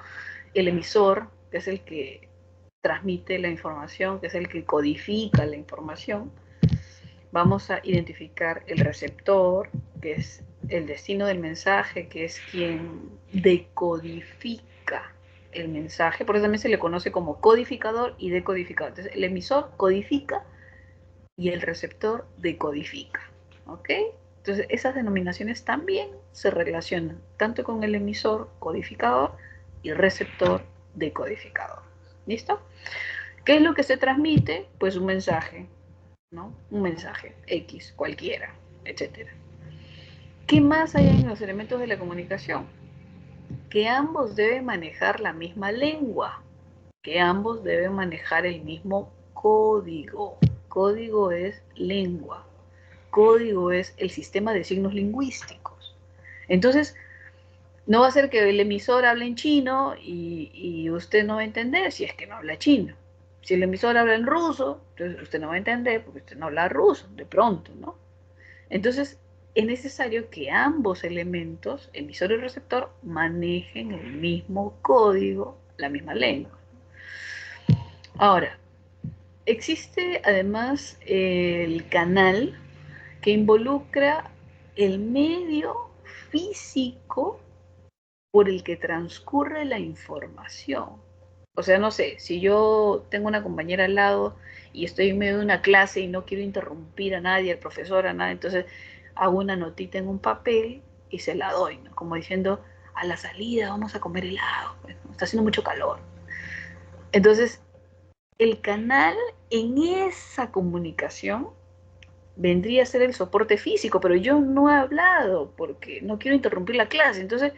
S1: el emisor, que es el que transmite la información, que es el que codifica la información. Vamos a identificar el receptor, que es el destino del mensaje, que es quien decodifica el mensaje. Por eso también se le conoce como codificador y decodificador. Entonces, el emisor codifica y el receptor decodifica. ¿Ok? Entonces, esas denominaciones también se relacionan tanto con el emisor codificador y receptor decodificador. ¿Listo? ¿Qué es lo que se transmite? Pues un mensaje, ¿no? Un mensaje X, cualquiera, etc. ¿Qué más hay en los elementos de la comunicación? Que ambos deben manejar la misma lengua, que ambos deben manejar el mismo código. Código es lengua. Código es el sistema de signos lingüísticos. Entonces, no va a ser que el emisor hable en chino y usted no va a entender si es que no habla chino. Si el emisor habla en ruso, entonces usted no va a entender porque usted no habla ruso, de pronto, ¿no? Entonces, es necesario que ambos elementos, emisor y receptor, manejen el mismo código, la misma lengua. Ahora, existe además el canal que involucra el medio físico por el que transcurre la información. O sea, no sé, si yo tengo una compañera al lado y estoy en medio de una clase y no quiero interrumpir a nadie, al profesor, a nada, entonces hago una notita en un papel y se la doy, ¿no? Como diciendo, a la salida vamos a comer helado, pues, ¿no? Está haciendo mucho calor. Entonces, el canal en esa comunicación vendría a ser el soporte físico, pero yo no he hablado porque no quiero interrumpir la clase. Entonces,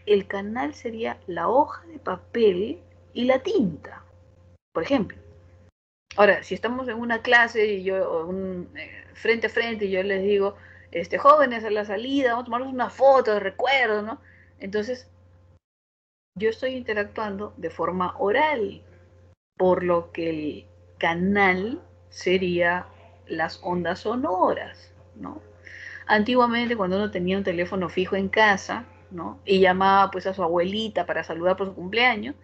S1: el canal sería la hoja de papel y la tinta, por ejemplo. Ahora, si estamos en una clase y yo frente a frente y yo les digo, jóvenes, a la salida, vamos a tomarnos una foto de recuerdo, ¿no? Entonces, yo estoy interactuando de forma oral, por lo que el canal sería las ondas sonoras, ¿no? Antiguamente, cuando uno tenía un teléfono fijo en casa, ¿no? Y llamaba pues a su abuelita para saludar por su cumpleaños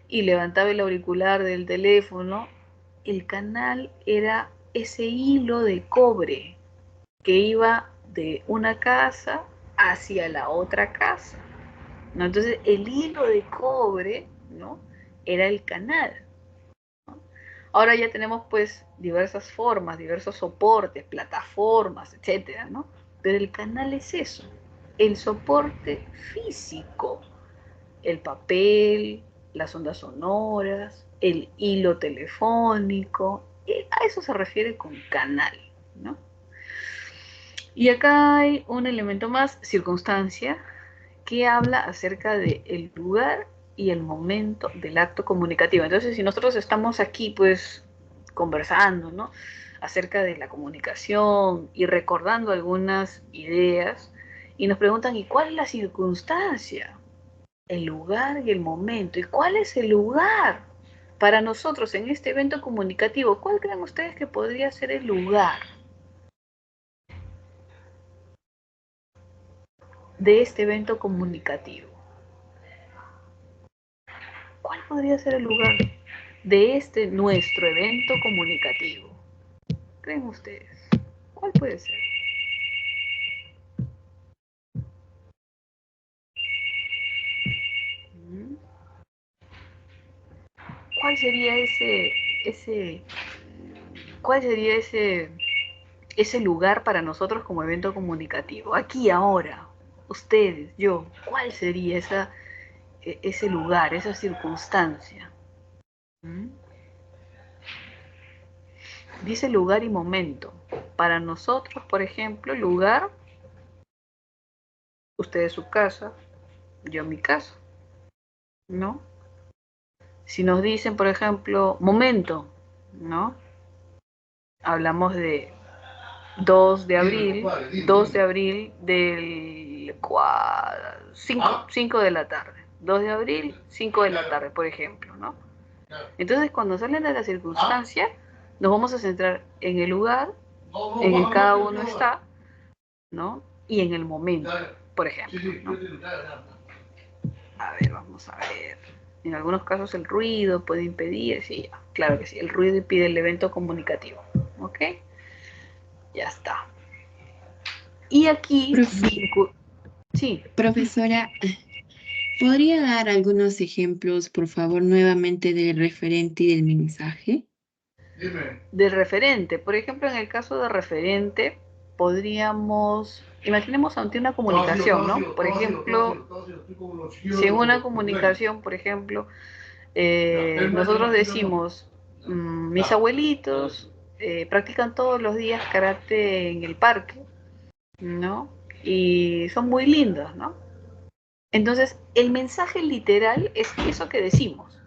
S1: y levantaba el auricular del teléfono, el canal era ese hilo de cobre que iba de una casa hacia la otra casa, ¿no? Entonces, el hilo de cobre, ¿no? Era el canal. Ahora ya tenemos pues diversas formas, diversos soportes, plataformas, etcétera, ¿no? Pero el canal es eso, el soporte físico, el papel, las ondas sonoras, el hilo telefónico, a eso se refiere con canal, ¿no? Y acá hay un elemento más, circunstancia, que habla acerca del lugar y el momento del acto comunicativo. Entonces, si nosotros estamos aquí, pues, conversando, ¿no? Acerca de la comunicación y recordando algunas ideas, y nos preguntan, ¿y cuál es la circunstancia? El lugar y el momento. ¿Y cuál es el lugar para nosotros en este evento comunicativo? ¿Cuál creen ustedes que podría ser el lugar de este evento comunicativo? ¿Cuál podría ser el lugar de este nuestro evento comunicativo? ¿Creen ustedes? ¿Cuál puede ser? ¿Cuál sería cuál sería ese lugar para nosotros como evento comunicativo? Aquí, ahora, ustedes, yo, ¿cuál sería ese lugar, esa circunstancia? Dice lugar y momento. Para nosotros, por ejemplo, lugar, ustedes su casa, yo mi casa, ¿no? Si nos dicen, por ejemplo, momento, ¿no? Hablamos de 2 de abril, 2 de abril del 5 de la tarde. 2 de abril, 5 de la tarde, por ejemplo, ¿no? Entonces, cuando salen de la circunstancia, nos vamos a centrar en el lugar en el que cada uno está, ¿no? Y en el momento, por ejemplo, ¿no? A ver, vamos a ver. En algunos casos el ruido puede impedir, sí, claro que sí, el ruido impide el evento comunicativo. ¿Ok? Ya está. Y aquí, sí,
S5: Profesora, ¿podría dar algunos ejemplos, por favor, nuevamente del referente y del mensaje?
S1: del referente. Por ejemplo, en el caso de referente, podríamos, imaginemos ante una comunicación, ¿no? Por ejemplo, si en una comunicación, por ejemplo, nosotros decimos, mis abuelitos practican todos los días karate en el parque, ¿no? Y son muy lindos, ¿no? Entonces, el mensaje literal es eso que decimos.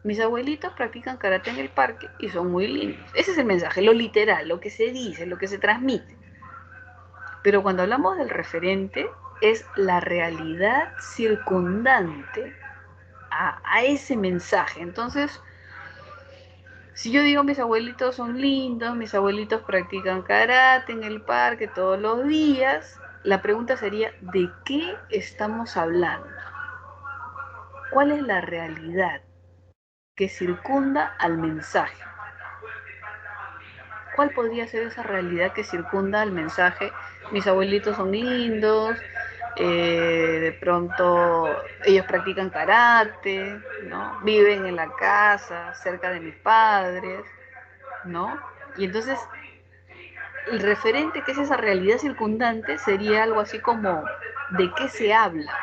S1: Mis abuelitos practican karate en el parque y son muy lindos. Ese es el mensaje, lo literal, lo que se dice, lo que se transmite. Pero cuando hablamos del referente, es la realidad circundante a ese mensaje. Entonces, si yo digo mis abuelitos son lindos, mis abuelitos practican karate en el parque todos los días, la pregunta sería, ¿de qué estamos hablando? ¿Cuál es la realidad que circunda al mensaje? ¿Cuál podría ser esa realidad que circunda al mensaje? Mis abuelitos son lindos, de pronto ellos practican karate, ¿no? Viven en la casa, cerca de mis padres, ¿no? Y entonces el referente, que es esa realidad circundante, sería algo así como de qué se habla.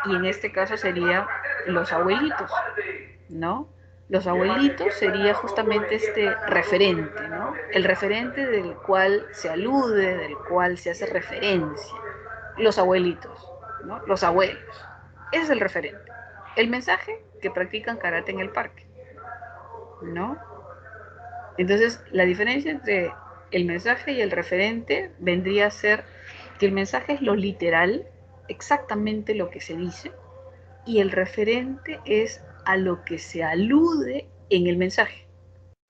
S1: Y en este caso sería los abuelitos, ¿no? Los abuelitos sería justamente este referente, ¿no? El referente del cual se alude, del cual se hace referencia. Los abuelitos, ¿no? Los abuelos. Ese es el referente. El mensaje, que practican karate en el parque, ¿no? Entonces, la diferencia entre el mensaje y el referente vendría a ser que el mensaje es lo literal, exactamente lo que se dice, y el referente es a lo que se alude en el mensaje,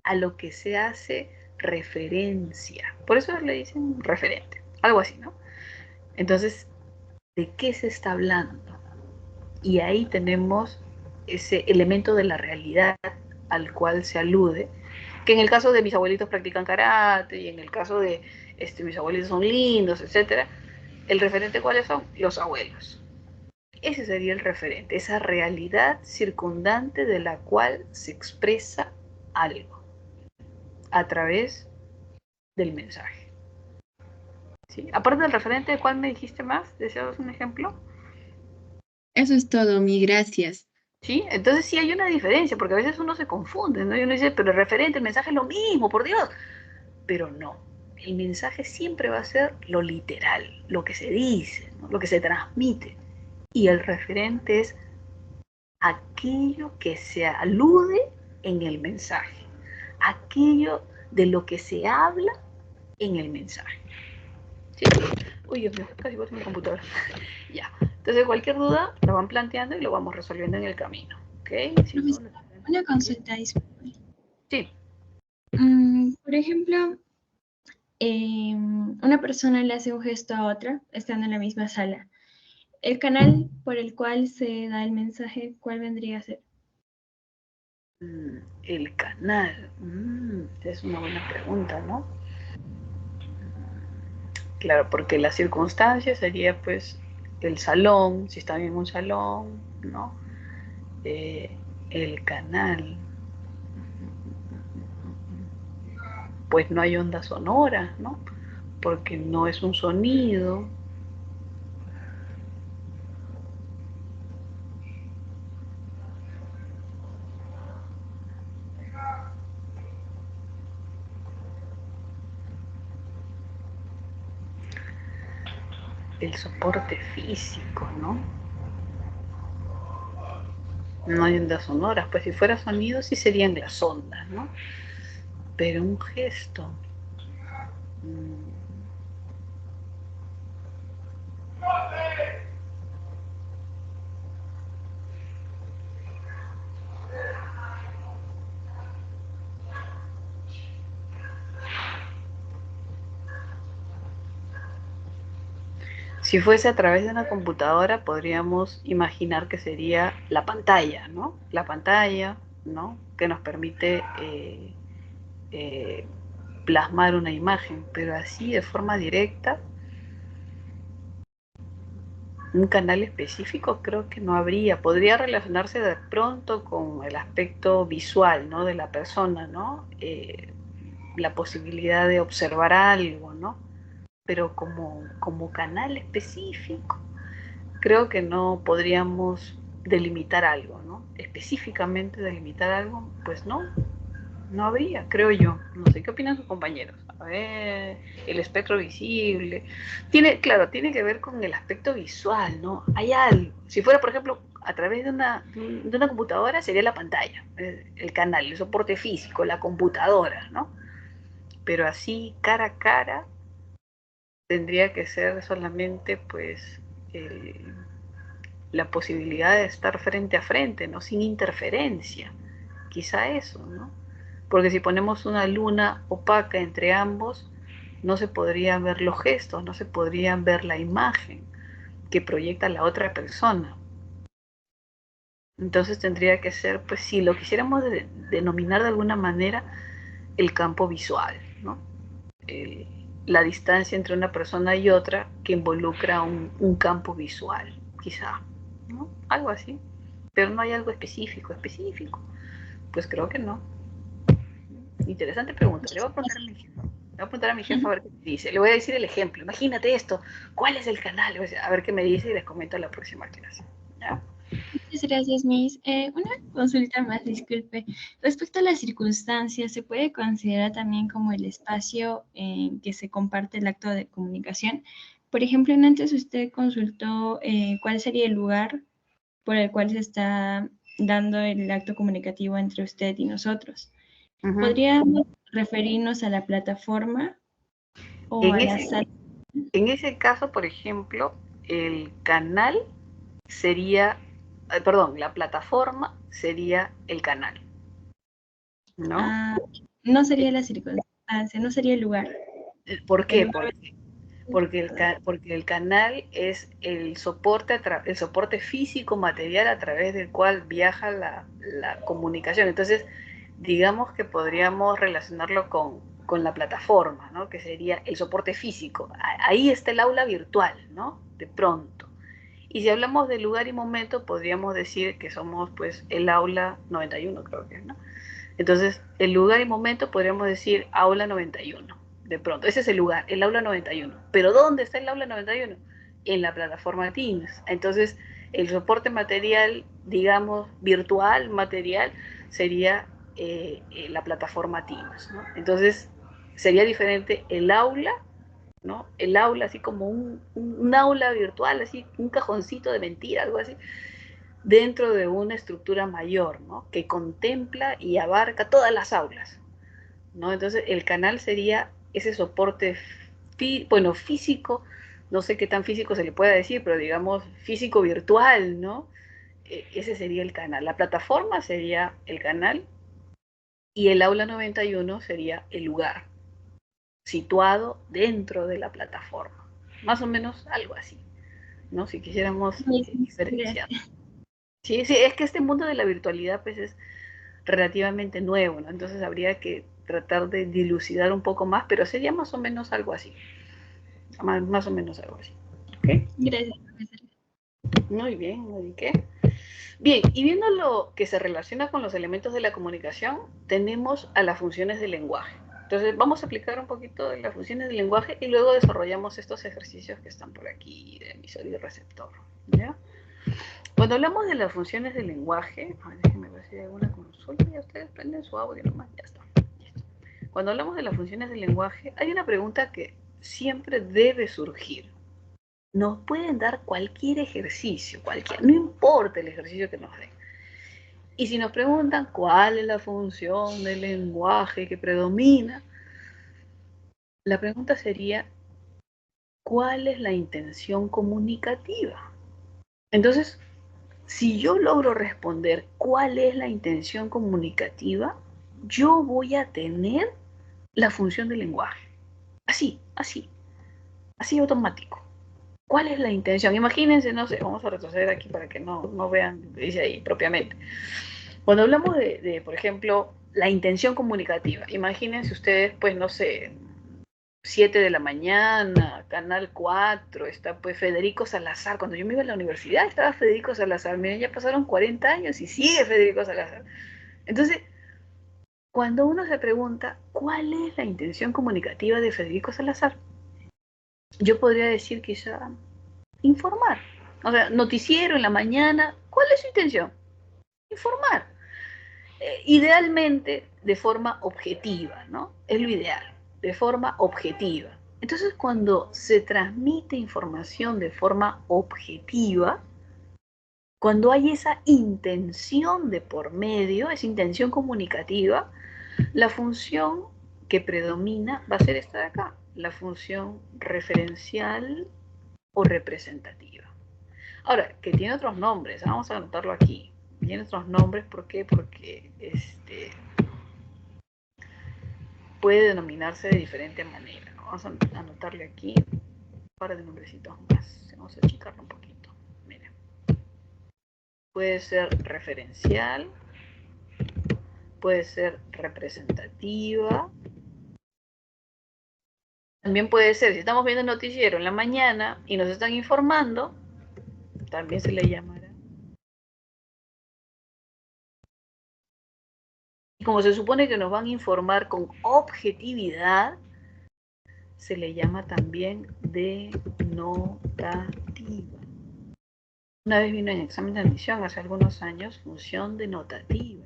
S1: a lo que se hace referencia. Por eso le dicen referente, algo así, ¿no? Entonces, ¿de qué se está hablando? Y ahí tenemos ese elemento de la realidad al cual se alude, que en el caso de mis abuelitos practican karate y en el caso de mis abuelitos son lindos, etcétera, el referente ¿cuáles son? Los abuelos. Ese sería el referente, esa realidad circundante de la cual se expresa algo a través del mensaje. ¿Sí? Aparte del referente, ¿cuál me dijiste más? ¿Deseabas un ejemplo?
S5: Eso es todo, mi gracias.
S1: ¿Sí? Entonces sí hay una diferencia, porque a veces uno se confunde, ¿no? Y uno dice, pero el referente, el mensaje es lo mismo, por Dios. Pero no, el mensaje siempre va a ser lo literal, lo que se dice, ¿no? Lo que se transmite. Y el referente es aquello que se alude en el mensaje, aquello de lo que se habla en el mensaje. ¿Sí? Uy, Dios mío, casi boté mi computadora. Ya. Entonces, cualquier duda lo van planteando y lo vamos resolviendo en el camino. ¿Ok? Si no,
S6: Una consulta, disculpe.
S1: sí.
S6: Por ejemplo, una persona le hace un gesto a otra estando en la misma sala. El canal por el cual se da el mensaje, ¿cuál vendría a ser?
S1: El canal. Es una buena pregunta, ¿no? Claro, porque la circunstancia sería pues el salón, si están en un salón, ¿no? El canal, pues no hay onda sonora, ¿no? Porque no es un sonido. El soporte físico, ¿no? No hay ondas sonoras, pues si fuera sonido sí serían las ondas, ¿no? Pero un gesto. Si fuese a través de una computadora, podríamos imaginar que sería la pantalla, ¿no? La pantalla, ¿no? Que nos permite eh, plasmar una imagen, pero así de forma directa, un canal específico creo que no habría. Podría relacionarse de pronto con el aspecto visual, ¿no? De la persona, ¿no? La posibilidad de observar algo, ¿no? Pero como canal específico, creo que no podríamos delimitar algo, ¿no? Específicamente delimitar algo, pues no habría, creo yo. No sé qué opinan sus compañeros. A ver, el espectro visible. Claro, tiene que ver con el aspecto visual, ¿no? Hay algo. Si fuera, por ejemplo, a través de una computadora, sería la pantalla, el canal, el soporte físico, la computadora, ¿no? Pero así, cara a cara, tendría que ser solamente, pues, la posibilidad de estar frente a frente, ¿no? Sin interferencia. Quizá eso, ¿no? Porque si ponemos una luna opaca entre ambos, no se podrían ver los gestos, no se podrían ver la imagen que proyecta la otra persona. Entonces tendría que ser, pues si lo quisiéramos denominar de alguna manera, el campo visual, ¿no? La distancia entre una persona y otra que involucra un campo visual, quizá, ¿no? Algo así. Pero no hay algo específico. Pues creo que no. Interesante pregunta. Le voy a preguntar a mi jefa. Le voy a preguntar a mi jefa a ver qué me dice. Le voy a decir el ejemplo. Imagínate esto. ¿Cuál es el canal? Le voy a decir, a ver qué me dice y les comento la próxima clase. ¿Ya?
S6: Muchas gracias, Miss. Una consulta más, disculpe. Respecto a las circunstancias, ¿se puede considerar también como el espacio en que se comparte el acto de comunicación? Por ejemplo, antes usted consultó cuál sería el lugar por el cual se está dando el acto comunicativo entre usted y nosotros. ¿Podríamos referirnos a la plataforma o a la sala?
S1: En ese caso, por ejemplo, el canal sería, perdón, la plataforma sería el canal, ¿no?
S6: No sería la circunstancia, no sería el lugar.
S1: ¿Por qué?
S6: El lugar.
S1: Porque el canal es el soporte físico material a través del cual viaja la comunicación. Entonces, digamos que podríamos relacionarlo con la plataforma, ¿no? Que sería el soporte físico. Ahí está el aula virtual, ¿no? De pronto. Y si hablamos de lugar y momento, podríamos decir que somos pues el aula 91, creo que es, ¿no? Entonces, el lugar y momento podríamos decir aula 91. De pronto, ese es el lugar, el aula 91. Pero ¿dónde está el aula 91? En la plataforma Teams. Entonces, el soporte material, digamos, virtual, material, sería la plataforma Teams, ¿no? Entonces, sería diferente el aula, ¿no? El aula, así como un aula virtual, así, un cajoncito de mentira, algo así, dentro de una estructura mayor, ¿no? Que contempla y abarca todas las aulas, ¿no? Entonces, el canal sería ese soporte, físico, no sé qué tan físico se le pueda decir, pero digamos físico virtual, ¿no? Ese sería el canal. La plataforma sería el canal y el aula 91 sería el lugar situado dentro de la plataforma. Más o menos algo así, ¿no? Si quisiéramos diferenciar. Sí, es que este mundo de la virtualidad pues es relativamente nuevo, ¿no? Entonces habría que tratar de dilucidar un poco más, pero sería más o menos algo así. Más o menos algo así. ¿Okay?
S6: Gracias, profesora.
S1: Muy bien, ¿no? ¿Y qué? Bien, y viendo lo que se relaciona con los elementos de la comunicación, tenemos a las funciones del lenguaje. Entonces vamos a aplicar un poquito de las funciones del lenguaje y luego desarrollamos estos ejercicios que están por aquí, de emisor y receptor, ¿ya? Cuando hablamos de las funciones del lenguaje, déjenme ver si hay alguna consulta, ya ustedes prenden su audio nomás, ya está. Listo. Cuando hablamos de las funciones del lenguaje, hay una pregunta que siempre debe surgir. Nos pueden dar cualquier ejercicio, no importa el ejercicio que nos den. Y si nos preguntan cuál es la función del lenguaje que predomina, la pregunta sería, ¿cuál es la intención comunicativa? Entonces, si yo logro responder cuál es la intención comunicativa, yo voy a tener la función del lenguaje. Así automático. ¿Cuál es la intención? Imagínense, no sé, vamos a retroceder aquí para que no vean lo que dice ahí propiamente. Cuando hablamos de, por ejemplo, la intención comunicativa, imagínense ustedes, pues, no sé, 7 de la mañana, Canal 4, está pues Federico Salazar. Cuando yo me iba a la universidad estaba Federico Salazar. Miren, ya pasaron 40 años y sigue Federico Salazar. Entonces, cuando uno se pregunta, ¿cuál es la intención comunicativa de Federico Salazar? Yo podría decir quizá informar. O sea, noticiero en la mañana, ¿cuál es su intención? Informar. Idealmente de forma objetiva, ¿no? Es lo ideal, de forma objetiva. Entonces, cuando se transmite información de forma objetiva, cuando hay esa intención de por medio, esa intención comunicativa, la función que predomina va a ser esta de acá, la función referencial o representativa. Ahora, que tiene otros nombres, vamos a anotarlo aquí. Tiene otros nombres, ¿por qué? Porque puede denominarse de diferente manera, ¿no? Vamos a anotarle aquí un par de nombrecitos más. Vamos a achicarlo un poquito. Miren. Puede ser referencial, puede ser representativa. También puede ser, si estamos viendo el noticiero en la mañana y nos están informando, también se le llamará. Y como se supone que nos van a informar con objetividad, se le llama también denotativa. Una vez vino en examen de admisión hace algunos años, función denotativa.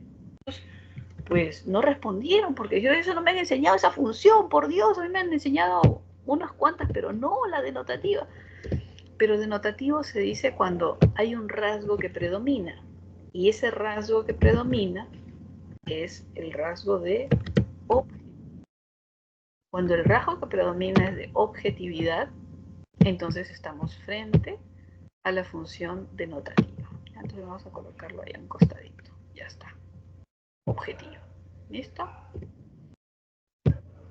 S1: Pues no respondieron porque yo eso no me han enseñado esa función, por Dios, a mí me han enseñado unas cuantas, pero no la denotativa. Pero denotativo se dice cuando hay un rasgo que predomina y ese rasgo que predomina es el rasgo de objetividad. Cuando el rasgo que predomina es de objetividad, entonces estamos frente a la función denotativa. Entonces vamos a colocarlo ahí a un costadito. Ya está. Objetivo. ¿Listo?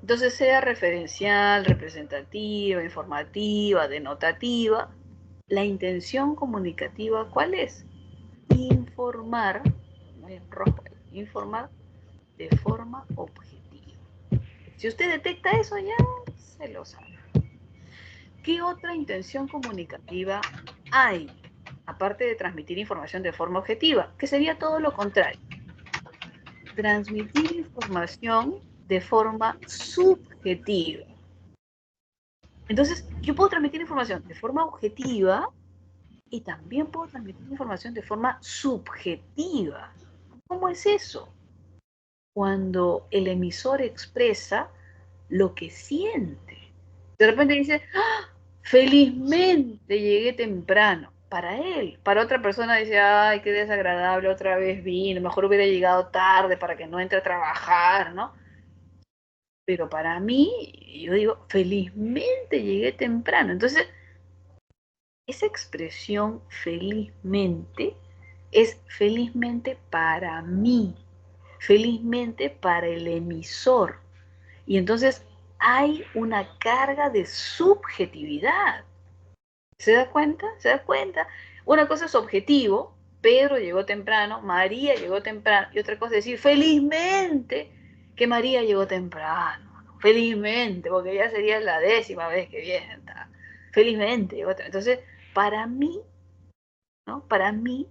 S1: Entonces sea referencial, representativa, informativa, denotativa, la intención comunicativa, ¿cuál es? Informar, en rojo, informar de forma objetiva. Si usted detecta eso, ya se lo sabe. ¿Qué otra intención comunicativa hay? Aparte de transmitir información de forma objetiva, que sería todo lo contrario. Transmitir información de forma subjetiva. Entonces, yo puedo transmitir información de forma objetiva y también puedo transmitir información de forma subjetiva. ¿Cómo es eso? Cuando el emisor expresa lo que siente. De repente dice, ¡ah! Felizmente llegué temprano. Para él. Para otra persona dice, ay, qué desagradable, otra vez vino, mejor hubiera llegado tarde para que no entre a trabajar, ¿no? Pero para mí, yo digo, felizmente llegué temprano. Entonces, esa expresión felizmente es felizmente para mí, felizmente para el emisor. Y entonces hay una carga de subjetividad. ¿Se da cuenta? ¿Se da cuenta? Una cosa es objetivo, Pedro llegó temprano, María llegó temprano, y otra cosa es decir, felizmente que María llegó temprano, felizmente, porque ya sería la 10ª vez que viene, felizmente llegó temprano. Entonces, para mí, ¿no? Para mí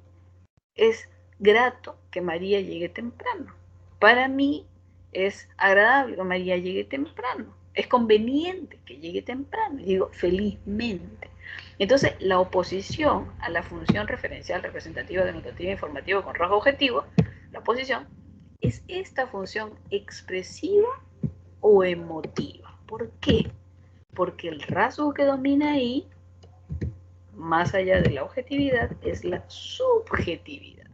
S1: es grato que María llegue temprano. Para mí es agradable que María llegue temprano. Es conveniente que llegue temprano. Digo, felizmente. Entonces, la oposición a la función referencial, representativa, denotativa, informativa con rasgo objetivo, la oposición es esta función expresiva o emotiva. ¿Por qué? Porque el rasgo que domina ahí, más allá de la objetividad, es la subjetividad.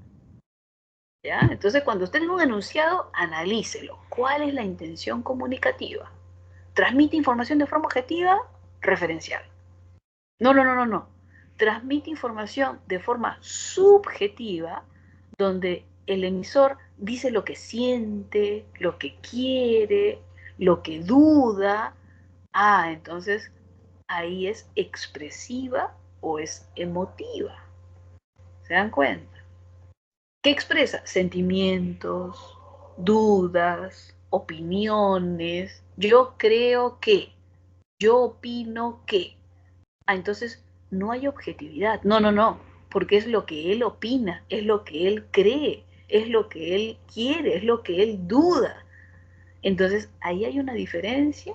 S1: ¿Ya? Entonces, cuando usted tenga un enunciado, analícelo. ¿Cuál es la intención comunicativa? ¿Transmite información de forma objetiva? Referencial. No. Transmite información de forma subjetiva, donde el emisor dice lo que siente, lo que quiere, lo que duda. Entonces ahí es expresiva o es emotiva. ¿Se dan cuenta? ¿Qué expresa? Sentimientos, dudas, opiniones. Yo creo que, yo opino que. Entonces no hay objetividad. No, no, no, porque es lo que él opina, es lo que él cree, es lo que él quiere, es lo que él duda. Entonces ahí hay una diferencia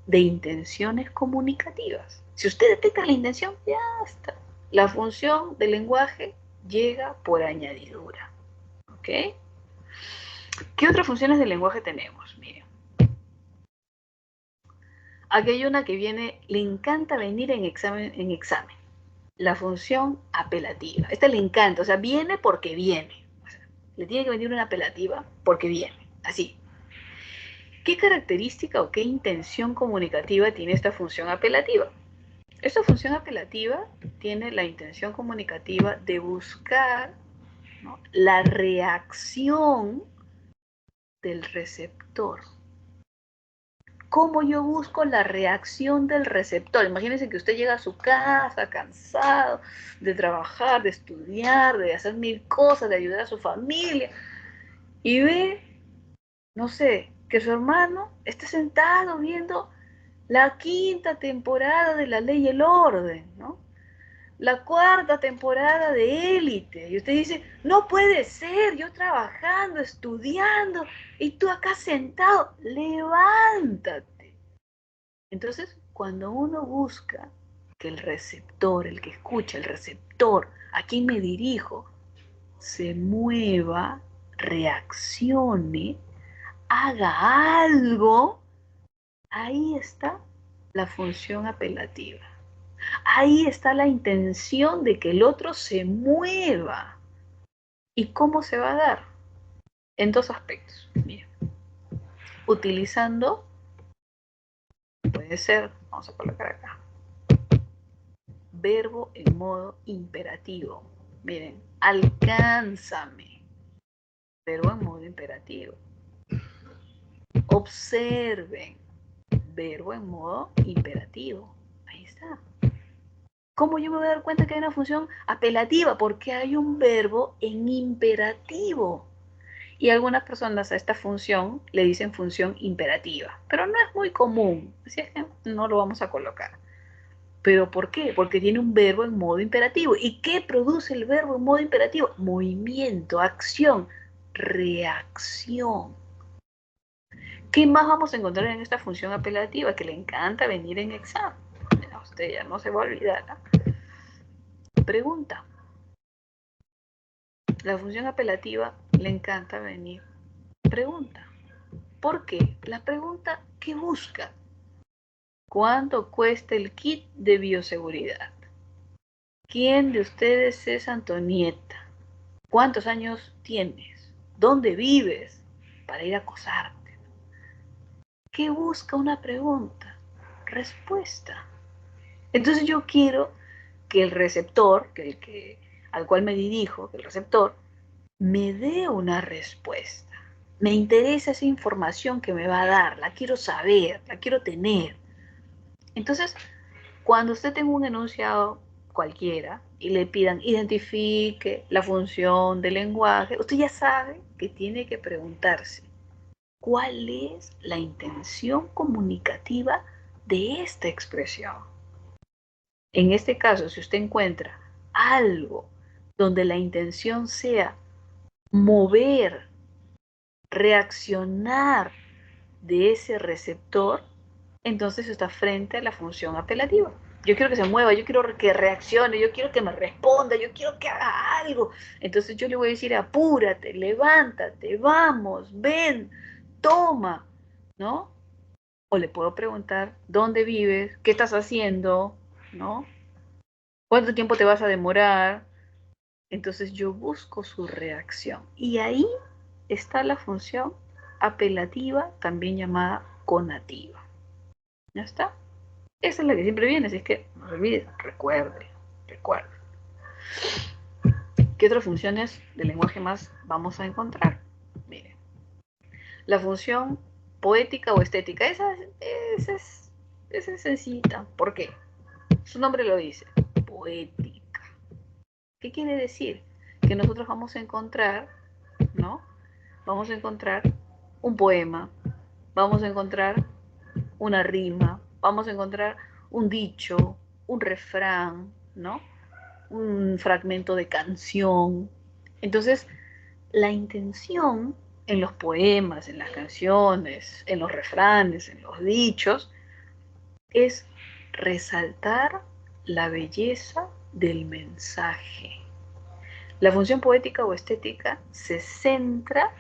S1: de intenciones comunicativas. Si usted detecta la intención, ya está. La función del lenguaje llega por añadidura. ¿Ok? ¿Qué otras funciones del lenguaje tenemos? Miren. Aquí hay una que viene, le encanta venir en examen. La función apelativa. Esta le encanta, o sea, viene porque viene. O sea, le tiene que venir una apelativa porque viene. Así. ¿Qué característica o qué intención comunicativa tiene esta función apelativa? Esta función apelativa tiene la intención comunicativa de buscar, ¿no?, la reacción del receptor. ¿Cómo yo busco la reacción del receptor? Imagínense que usted llega a su casa cansado de trabajar, de estudiar, de hacer mil cosas, de ayudar a su familia, y ve, no sé, que su hermano está sentado viendo la 5ª temporada de La Ley y el Orden, ¿no? La 4ª temporada de Élite. Y usted dice, no puede ser, yo trabajando, estudiando, y tú acá sentado, levántate. Entonces, cuando uno busca que el receptor, el que escucha, el receptor, a quien me dirijo, se mueva, reaccione, haga algo, ahí está la función apelativa. Ahí está la intención de que el otro se mueva. ¿Y cómo se va a dar? En 2 aspectos. Mira, utilizando, puede ser, vamos a colocar acá, verbo en modo imperativo. Miren, alcánzame. Verbo en modo imperativo. Observen. Verbo en modo imperativo. Ahí está. ¿Cómo yo me voy a dar cuenta que hay una función apelativa? Porque hay un verbo en imperativo. Y algunas personas a esta función le dicen función imperativa, pero no es muy común, así es que no lo vamos a colocar. ¿Pero por qué? Porque tiene un verbo en modo imperativo. ¿Y qué produce el verbo en modo imperativo? Movimiento, acción, reacción. ¿Qué más vamos a encontrar en esta función apelativa que le encanta venir en examen? A usted ya no se va a olvidar, ¿no? Pregunta. La función apelativa le encanta venir. Pregunta. ¿Por qué? La pregunta, ¿qué busca? ¿Cuánto cuesta el kit de bioseguridad? ¿Quién de ustedes es Antonieta? ¿Cuántos años tienes? ¿Dónde vives? Para ir a acosarte. ¿Qué busca una pregunta? Respuesta. Entonces yo quiero que el receptor, al cual me dirijo, que el receptor, me dé una respuesta. Me interesa esa información que me va a dar, la quiero saber, la quiero tener. Entonces, cuando usted tenga un enunciado cualquiera y le pidan identifique la función del lenguaje, usted ya sabe que tiene que preguntarse, ¿cuál es la intención comunicativa de esta expresión? En este caso, si usted encuentra algo donde la intención sea mover, reaccionar de ese receptor, entonces está frente a la función apelativa. Yo quiero que se mueva, yo quiero que reaccione, yo quiero que me responda, yo quiero que haga algo. Entonces yo le voy a decir, apúrate, levántate, vamos, ven, toma, ¿no? O le puedo preguntar, ¿dónde vives? ¿Qué estás haciendo? ¿No? ¿Cuánto tiempo te vas a demorar? Entonces yo busco su reacción. Y ahí está la función apelativa, también llamada conativa. ¿Ya está? Esa es la que siempre viene, así es que no se olvide, recuerde. ¿Qué otras funciones del lenguaje más vamos a encontrar? Miren, la función poética o estética, esa es Es sencillita. ¿Por qué? Su nombre lo dice, poética. ¿Qué quiere decir? Que nosotros vamos a encontrar, ¿no? Vamos a encontrar un poema, vamos a encontrar una rima, vamos a encontrar un dicho, un refrán, ¿no? Un fragmento de canción. Entonces, la intención en los poemas, en las canciones, en los refranes, en los dichos, es resaltar la belleza del mensaje. La función poética o estética se centra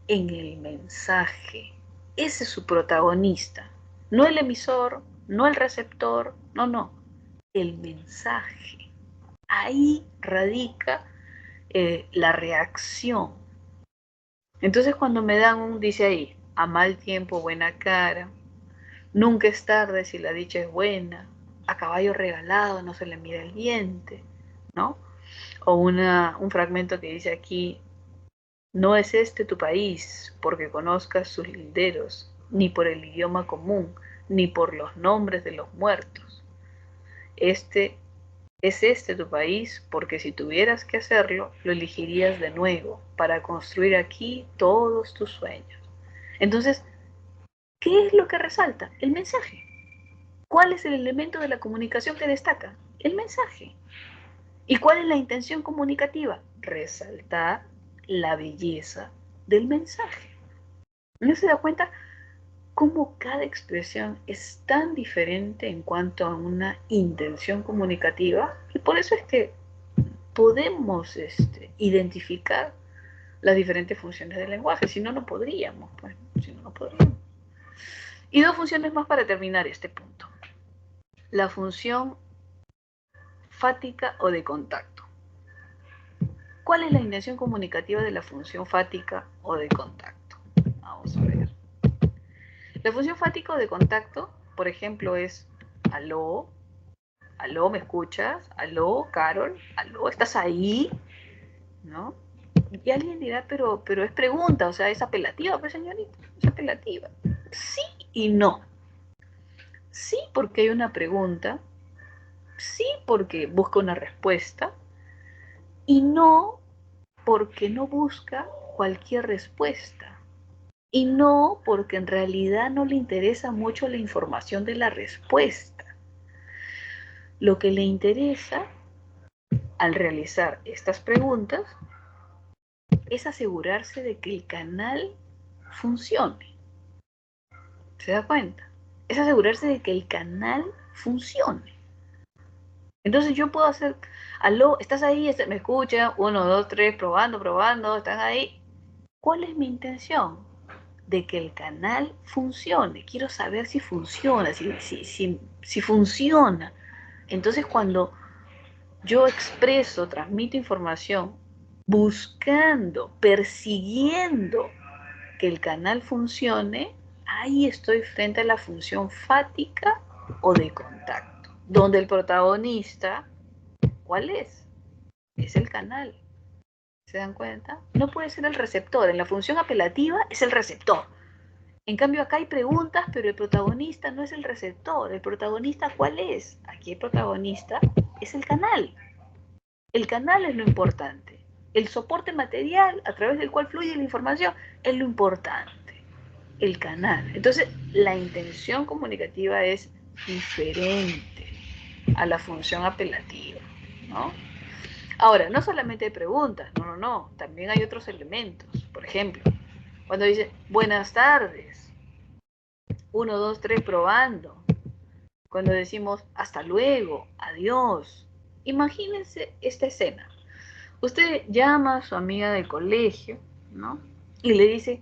S1: en el mensaje. Ese es su protagonista. No el emisor, no el receptor, no. El mensaje. Ahí radica la reacción. Entonces cuando me dan dice ahí, a mal tiempo buena cara, nunca es tarde si la dicha es buena, a caballo regalado no se le mira el diente, ¿no? O un fragmento que dice aquí, no es este tu país porque conozcas sus linderos, ni por el idioma común, ni por los nombres de los muertos. Es este tu país porque si tuvieras que hacerlo, lo elegirías de nuevo para construir aquí todos tus sueños. Entonces, ¿qué es lo que resalta? El mensaje. ¿Cuál es el elemento de la comunicación que destaca? El mensaje. ¿Y cuál es la intención comunicativa? Resaltar la belleza del mensaje. ¿No se da cuenta cómo cada expresión es tan diferente en cuanto a una intención comunicativa? Y por eso es que podemos identificar las diferentes funciones del lenguaje. Si no, no podríamos. Pues, si no, no podríamos. Y dos funciones más para terminar este punto. La función fática o de contacto. ¿Cuál es la intención comunicativa de la función fática o de contacto? Vamos a ver. La función fática o de contacto, por ejemplo, es aló, aló, ¿me escuchas? Aló, Carol, aló, ¿estás ahí? ¿No? Y alguien dirá, pero es pregunta, o sea, es apelativa, pues señorita, es apelativa. Sí y no. Sí porque hay una pregunta, sí porque busca una respuesta, y no porque no busca cualquier respuesta. Y no porque en realidad no le interesa mucho la información de la respuesta. Lo que le interesa al realizar estas preguntas es asegurarse de que el canal funcione. ¿Se da cuenta? Es asegurarse de que el canal funcione. Entonces yo puedo hacer, aló, ¿estás ahí? ¿Me escucha? 1, 2, 3, probando, ¿están ahí? ¿Cuál es mi intención? De que el canal funcione. Quiero saber si funciona, si funciona. Entonces cuando yo expreso, transmito información, buscando, persiguiendo que el canal funcione, ahí estoy frente a la función fática o de contacto, donde el protagonista, ¿cuál es? Es el canal. ¿Se dan cuenta? No puede ser el receptor. En la función apelativa es el receptor. En cambio acá hay preguntas, pero el protagonista no es el receptor. ¿El protagonista cuál es? Aquí el protagonista es el canal. El canal es lo importante. El soporte material a través del cual fluye la información es lo importante. El canal. Entonces, la intención comunicativa es diferente a la función apelativa, ¿no? Ahora, no solamente hay preguntas, no. También hay otros elementos. Por ejemplo, cuando dice, buenas tardes, 1, 2, 3, probando. Cuando decimos, hasta luego, adiós. Imagínense esta escena. Usted llama a su amiga del colegio, ¿no? Y le dice,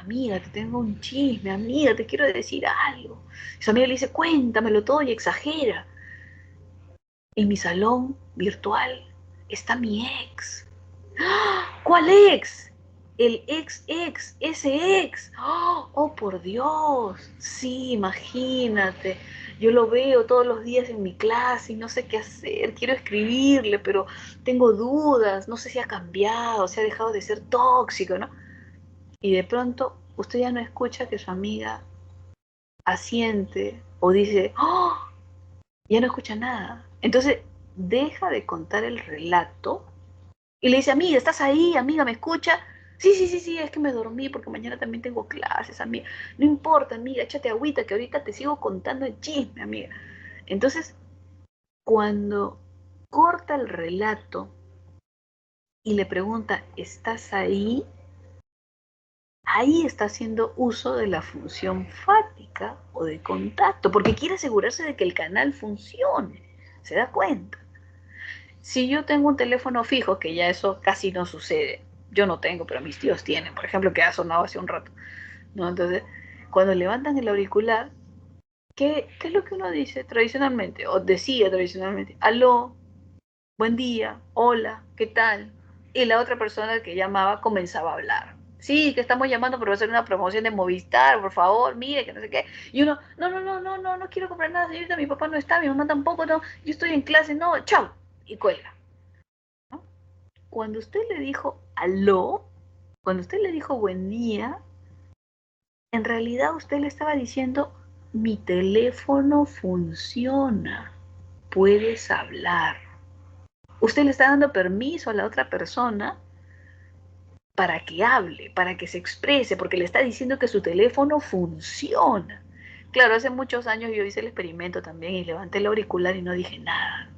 S1: amiga, te tengo un chisme, amiga, te quiero decir algo. Y su amiga le dice, cuéntamelo todo y exagera. En mi salón virtual está mi ex. ¡Ah! ¿Cuál ex? El ex, ese ex. Oh, por Dios. Sí, imagínate. Yo lo veo todos los días en mi clase y no sé qué hacer. Quiero escribirle, pero tengo dudas. No sé si ha cambiado, si ha dejado de ser tóxico, ¿no? Y de pronto usted ya no escucha que su amiga asiente o dice, ¡oh! Ya no escucha nada. Entonces deja de contar el relato y le dice, amiga, ¿estás ahí? Amiga, ¿me escucha? Sí, sí, sí, sí, es que me dormí porque mañana también tengo clases, amiga. No importa, amiga, échate agüita que ahorita te sigo contando el chisme, amiga. Entonces, cuando corta el relato y le pregunta, ¿estás ahí? Ahí está haciendo uso de la función fática o de contacto, porque quiere asegurarse de que el canal funcione. ¿Se da cuenta? Si yo tengo un teléfono fijo, que ya eso casi no sucede, yo no tengo, pero mis tíos tienen, por ejemplo, que ha sonado hace un rato, ¿no? Entonces, cuando levantan el auricular, ¿qué es lo que uno dice tradicionalmente? O decía tradicionalmente, aló, buen día, hola, ¿qué tal? Y la otra persona que llamaba comenzaba a hablar. Sí, que estamos llamando para hacer una promoción de Movistar, por favor, mire, que no sé qué. Y uno, no quiero comprar nada, señorita, mi papá no está, mi mamá tampoco, no, yo estoy en clase, no, chao. Y cuelga, ¿no? Cuando usted le dijo aló, cuando usted le dijo buen día, en realidad usted le estaba diciendo, mi teléfono funciona, puedes hablar. Usted le está dando permiso a la otra persona para que hable, para que se exprese, porque le está diciendo que su teléfono funciona. Claro, hace muchos años yo hice el experimento también y levanté el auricular y no dije nada,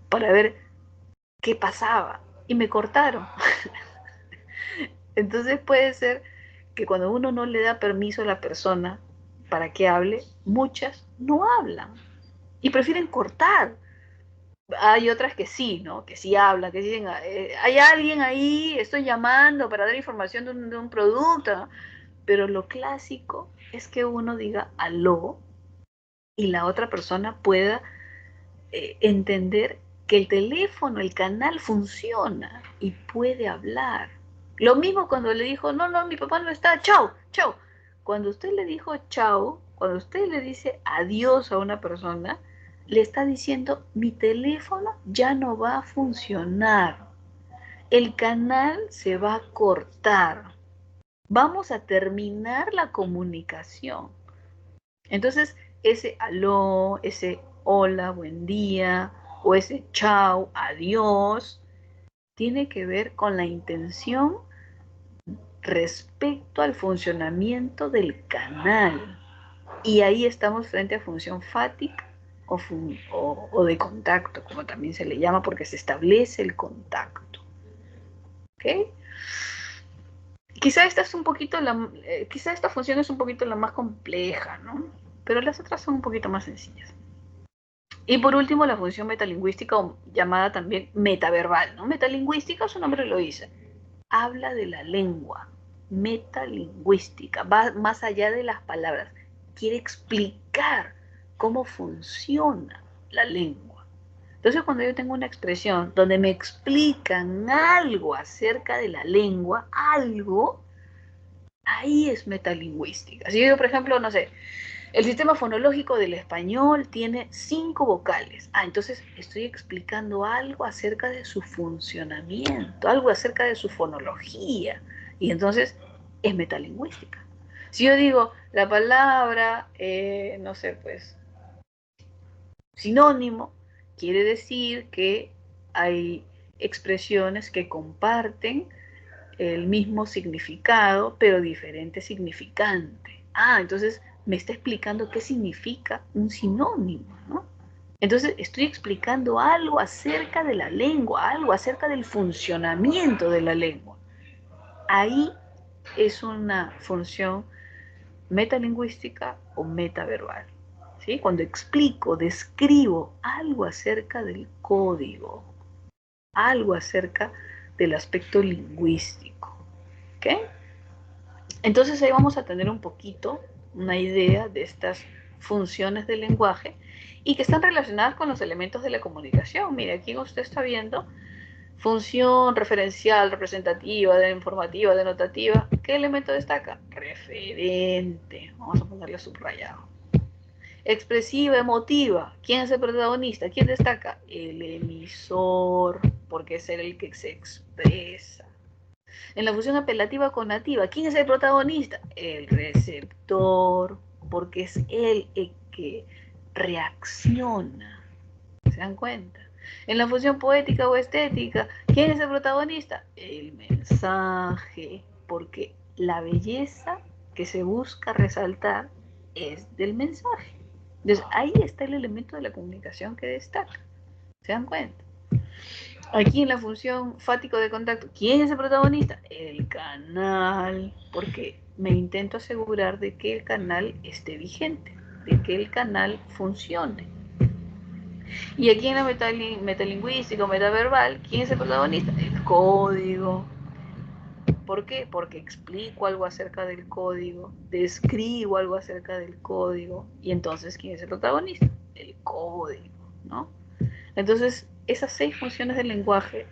S1: para ver qué pasaba. Y me cortaron. Entonces puede ser que cuando uno no le da permiso a la persona para que hable, muchas no hablan y prefieren cortar. Hay otras que sí, ¿no? Que sí hablan, que dicen, hay alguien ahí, estoy llamando para dar información de un producto, ¿no? Pero lo clásico es que uno diga aló y la otra persona pueda entender que el teléfono, el canal funciona y puede hablar. Lo mismo cuando le dijo, no, mi papá no está, chao, chao. Cuando usted le dijo chao, cuando usted le dice adiós a una persona, le está diciendo, mi teléfono ya no va a funcionar. El canal se va a cortar. Vamos a terminar la comunicación. Entonces, ese aló, ese hola, buen día, o ese chao, adiós, tiene que ver con la intención respecto al funcionamiento del canal. Y ahí estamos frente a función fática o de contacto, como también se le llama, porque se establece el contacto. ¿Ok? Quizá esta es un poquito quizá esta función es un poquito la más compleja, ¿no? Pero las otras son un poquito más sencillas. Y por último, la función metalingüística, o llamada también metaverbal, ¿no? Metalingüística, su nombre lo dice. Habla de la lengua. Metalingüística. Va más allá de las palabras. Quiere explicar cómo funciona la lengua. Entonces, cuando yo tengo una expresión donde me explican algo acerca de la lengua, algo, ahí es metalingüística. Si yo, por ejemplo, no sé, el sistema fonológico del español tiene 5 vocales. Entonces estoy explicando algo acerca de su funcionamiento, algo acerca de su fonología. Y entonces es metalingüística. Si yo digo la palabra, no sé, pues, sinónimo, quiere decir que hay expresiones que comparten el mismo significado, pero diferente significante. Entonces me está explicando qué significa un sinónimo, ¿no? Entonces estoy explicando algo acerca de la lengua, algo acerca del funcionamiento de la lengua. Ahí es una función metalingüística o metaverbal, ¿sí? Cuando explico, describo algo acerca del código, algo acerca del aspecto lingüístico. ¿Ok? Entonces ahí vamos a tener un poquito una idea de estas funciones del lenguaje y que están relacionadas con los elementos de la comunicación. Mire, aquí usted está viendo función referencial, representativa, informativa, denotativa. ¿Qué elemento destaca? Referente. Vamos a ponerle subrayado. Expresiva, emotiva. ¿Quién es el protagonista? ¿Quién destaca? El emisor, porque es el que se expresa. En la función apelativa conativa, ¿quién es el protagonista? El receptor. porque es él el que reacciona. ¿Se dan cuenta? En la función poética o estética, ¿quién es el protagonista? El mensaje, porque la belleza que se busca resaltar es del mensaje. Entonces, ahí está el elemento de la comunicación que destaca. ¿Se dan cuenta? Aquí en la función fático de contacto, ¿quién es el protagonista? El canal, porque me intento asegurar de que el canal esté vigente, de que el canal funcione. Y aquí en la metalingüística o metaverbal, ¿quién es el protagonista? El código. ¿Por qué? Porque explico algo acerca del código, describo algo acerca del código, y entonces, ¿quién es el protagonista? El código, ¿no? Entonces, esas 6 funciones del lenguaje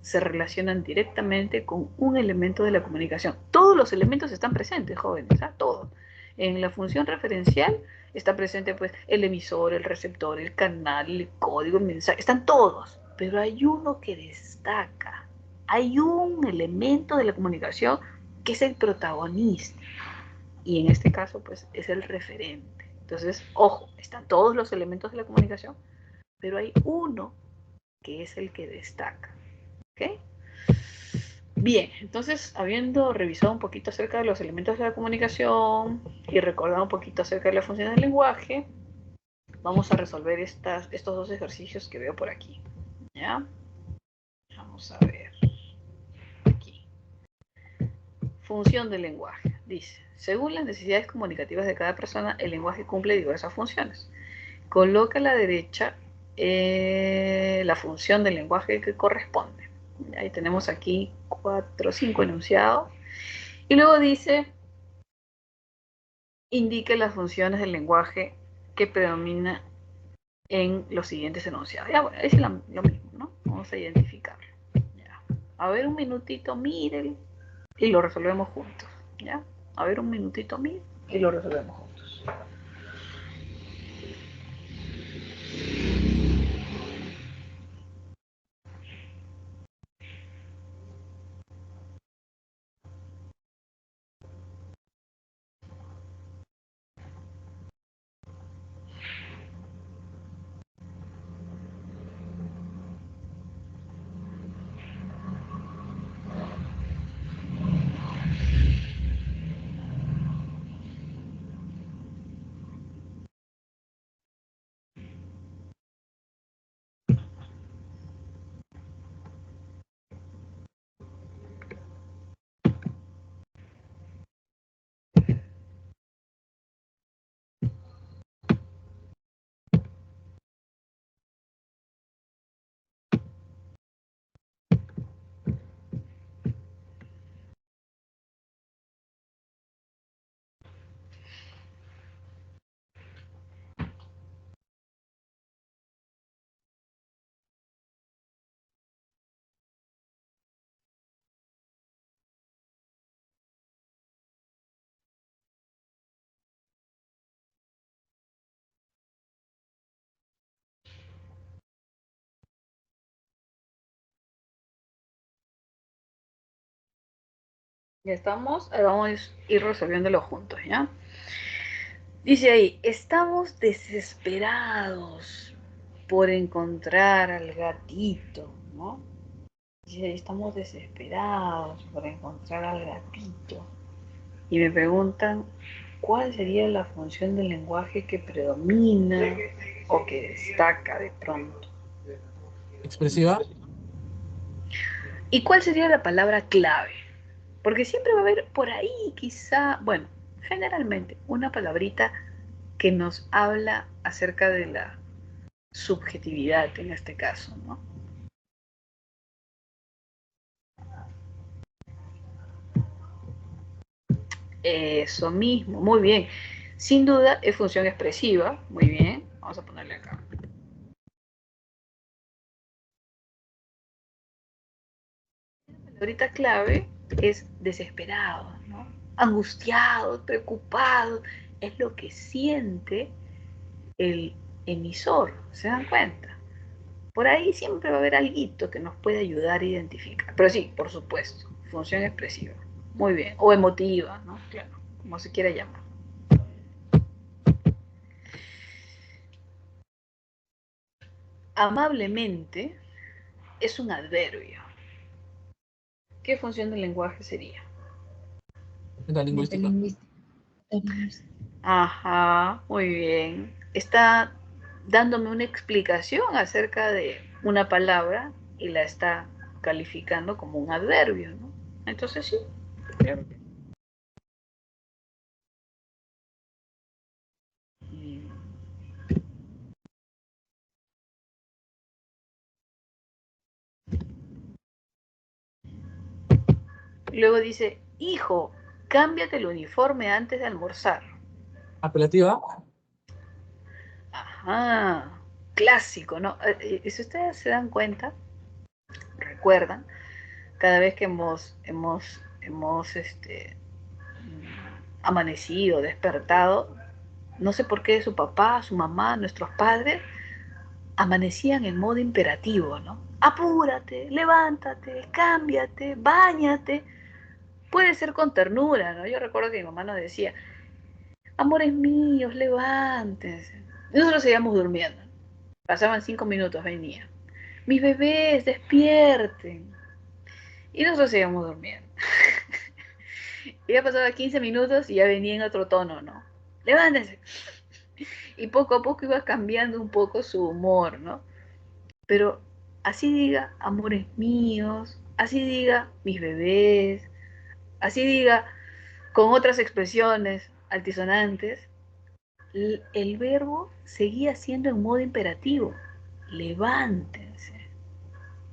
S1: se relacionan directamente con un elemento de la comunicación. Todos los elementos están presentes, jóvenes, ¿ah? Todos. En la función referencial está presente pues el emisor, el receptor, el canal, el código, el mensaje, están todos, pero hay uno que destaca. Hay un elemento de la comunicación que es el protagonista, y en este caso pues es el referente. Entonces, ojo, están todos los elementos de la comunicación, pero hay uno que es el que destaca. ¿Ok? Bien, entonces, habiendo revisado un poquito acerca de los elementos de la comunicación y recordado un poquito acerca de la función del lenguaje, vamos a resolver estos 2 ejercicios que veo por aquí. ¿Ya? Vamos a ver. Aquí. Función del lenguaje. Dice, según las necesidades comunicativas de cada persona, el lenguaje cumple diversas funciones. Coloca a la derecha la función del lenguaje que corresponde. Ahí tenemos aquí 4 o 5 enunciados. Y luego dice, indique las funciones del lenguaje que predomina en los siguientes enunciados. Ya, bueno, es lo mismo, ¿no? Vamos a identificarlo. Ya. A ver, un minutito, miren, y lo resolvemos juntos. ¿Ya? A ver, un minutito, miren, y lo resolvemos juntos. Ya estamos, vamos a ir resolviéndolo juntos, ¿ya? Dice ahí, estamos desesperados por encontrar al gatito, ¿no? Dice, estamos desesperados por encontrar al gatito. Y me preguntan, ¿cuál sería la función del lenguaje que predomina o que destaca de pronto?
S4: Expresiva.
S1: ¿Y cuál sería la palabra clave? Porque siempre va a haber por ahí quizá, bueno, generalmente una palabrita que nos habla acerca de la subjetividad en este caso, ¿no? Eso mismo, muy bien. Sin duda es función expresiva, muy bien. Vamos a ponerle acá. La palabrita clave es desesperado, ¿no? Angustiado, preocupado. Es lo que siente el emisor, ¿se dan cuenta? Por ahí siempre va a haber algo que nos puede ayudar a identificar. Pero sí, por supuesto, función expresiva. Muy bien. O emotiva, ¿no? Claro, como se quiera llamar. amablemente es un adverbio. ¿Qué función del lenguaje sería?
S4: Metalingüística.
S6: Metalingüística.
S1: Ajá, muy bien. Está dándome una explicación acerca de una palabra y la está calificando como un adverbio, ¿no? Entonces sí, claro que sí. Luego dice, hijo, cámbiate el uniforme antes de almorzar.
S4: Apelativa.
S1: Ajá, clásico, ¿no? Si ustedes se dan cuenta, recuerdan, cada vez que hemos amanecido, despertado, no sé por qué su papá, su mamá, nuestros padres amanecían en modo imperativo, ¿no? Apúrate, levántate, cámbiate, báñate. Puede ser con ternura, ¿no? Yo recuerdo que mi mamá nos decía, amores míos, levántense. Y nosotros seguíamos durmiendo. Pasaban 5 minutos, venía. Mis bebés, despierten. Y nosotros seguíamos durmiendo. Y ya pasaba 15 minutos y ya venía en otro tono, ¿no? Levántense. Y poco a poco iba cambiando un poco su humor, ¿no? Pero así diga, amores míos, así diga, mis bebés, así diga, con otras expresiones altisonantes, el verbo seguía siendo en modo imperativo. Levántense.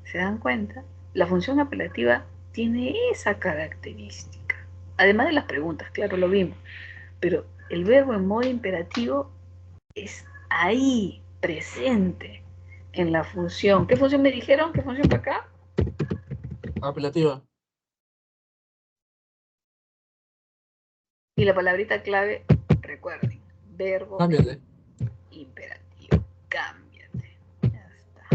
S1: ¿Se dan cuenta? La función apelativa tiene esa característica. Además de las preguntas, claro, lo vimos. Pero el verbo en modo imperativo es ahí, presente, en la función. ¿Qué función me dijeron? ¿Qué función para acá?
S4: Apelativa.
S1: Y la palabrita clave, recuerden, verbo
S4: Cámbiate.
S1: imperativo. Cámbiate. Ya está.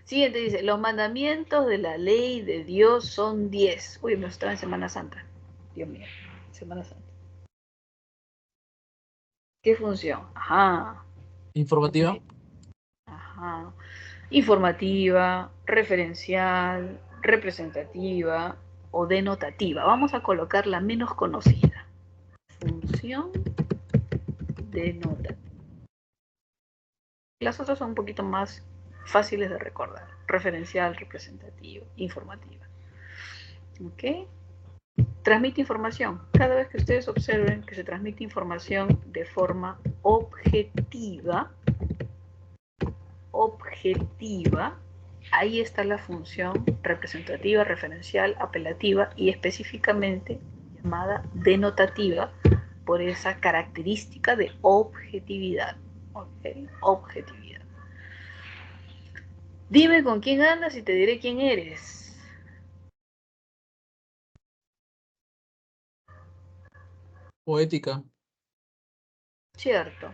S1: Siguiente dice, los mandamientos de la ley de Dios son 10. Uy, me estaba en Semana Santa. Dios mío, Semana Santa. ¿Qué función? Ajá.
S4: Informativa.
S1: Ajá. Informativa, referencial, representativa o denotativa. Vamos a colocar la menos conocida. Función denotativa. Las otras son un poquito más fáciles de recordar. Referencial, representativa, informativa. ¿Ok? Transmite información. Cada vez que ustedes observen que se transmite información de forma objetiva, ahí está la función representativa, referencial, apelativa y específicamente llamada denotativa por esa característica de objetividad. ¿Okay? Objetividad. Dime con quién andas y te diré quién eres.
S4: Poética.
S1: Cierto.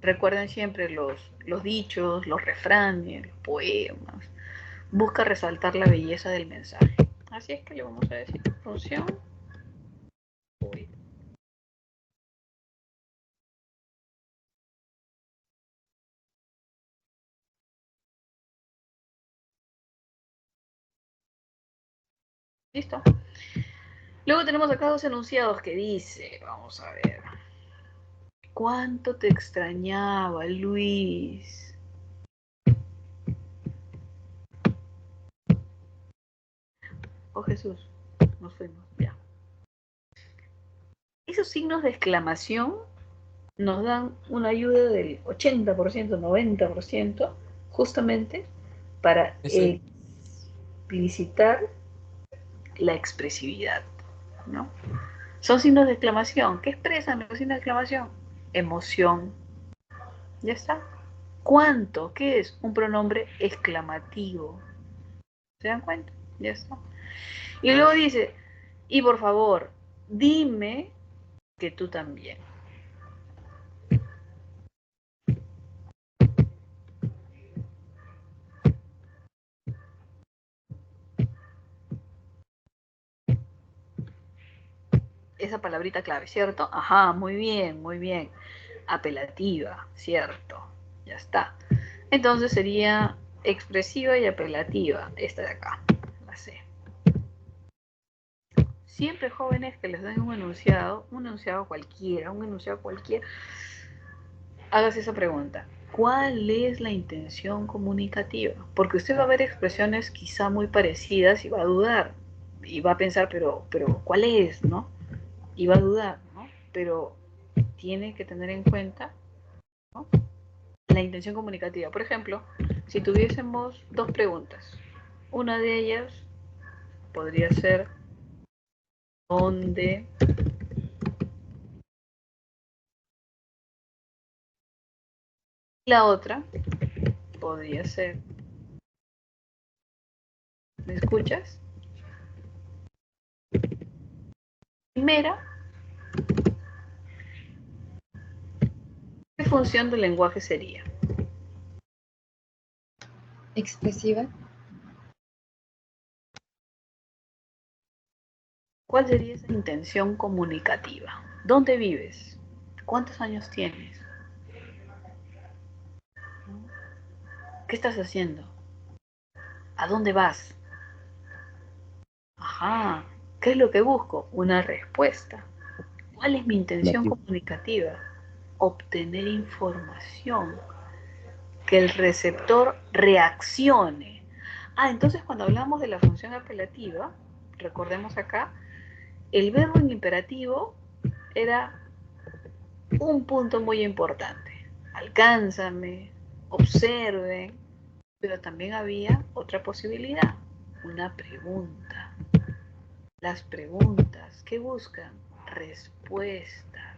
S1: Recuerden siempre los dichos, los refranes, los poemas. Busca resaltar la belleza del mensaje. Así es que le vamos a decir función poética. ¿Listo? Luego tenemos acá dos enunciados que dice, vamos a ver. ¿Cuánto te extrañaba, Luis? Oh Jesús, nos fuimos, ya. Esos signos de exclamación nos dan una ayuda del 80%, 90%, justamente para
S4: Ese.
S1: explicitar la expresividad, ¿no? Son signos de exclamación. ¿Qué expresan los signos de exclamación? Emoción. Ya está. ¿Cuánto? ¿Qué es? Un pronombre exclamativo. ¿Se dan cuenta? Ya está. Y luego dice, y por favor, dime que tú también. Esa palabrita clave, ¿cierto? Ajá, muy bien, muy bien. Apelativa, ¿cierto? Ya está. Entonces sería expresiva y apelativa, esta de acá, la C. Siempre jóvenes que les den un enunciado cualquiera, hágase esa pregunta. ¿Cuál es la intención comunicativa? Porque usted va a ver expresiones quizá muy parecidas y va a dudar. Y va a pensar, pero ¿cuál es, no? Y va a dudar, ¿no? Pero tiene que tener en cuenta, ¿no?, la intención comunicativa. Por ejemplo, si tuviésemos dos preguntas, una de ellas podría ser ¿dónde? La otra podría ser ¿me escuchas? Primera, ¿qué función del lenguaje sería?
S7: Expresiva.
S1: ¿Cuál sería esa intención comunicativa? ¿Dónde vives? ¿Cuántos años tienes? ¿Qué estás haciendo? ¿A dónde vas? Ajá, ¿qué es lo que busco? Una respuesta. ¿Cuál es mi intención comunicativa? Obtener información, que el receptor reaccione. Entonces cuando hablamos de la función apelativa, recordemos acá, el verbo en imperativo era un punto muy importante. Alcánzame, observen, pero también había otra posibilidad, una pregunta. Las preguntas, ¿qué buscan? Respuestas.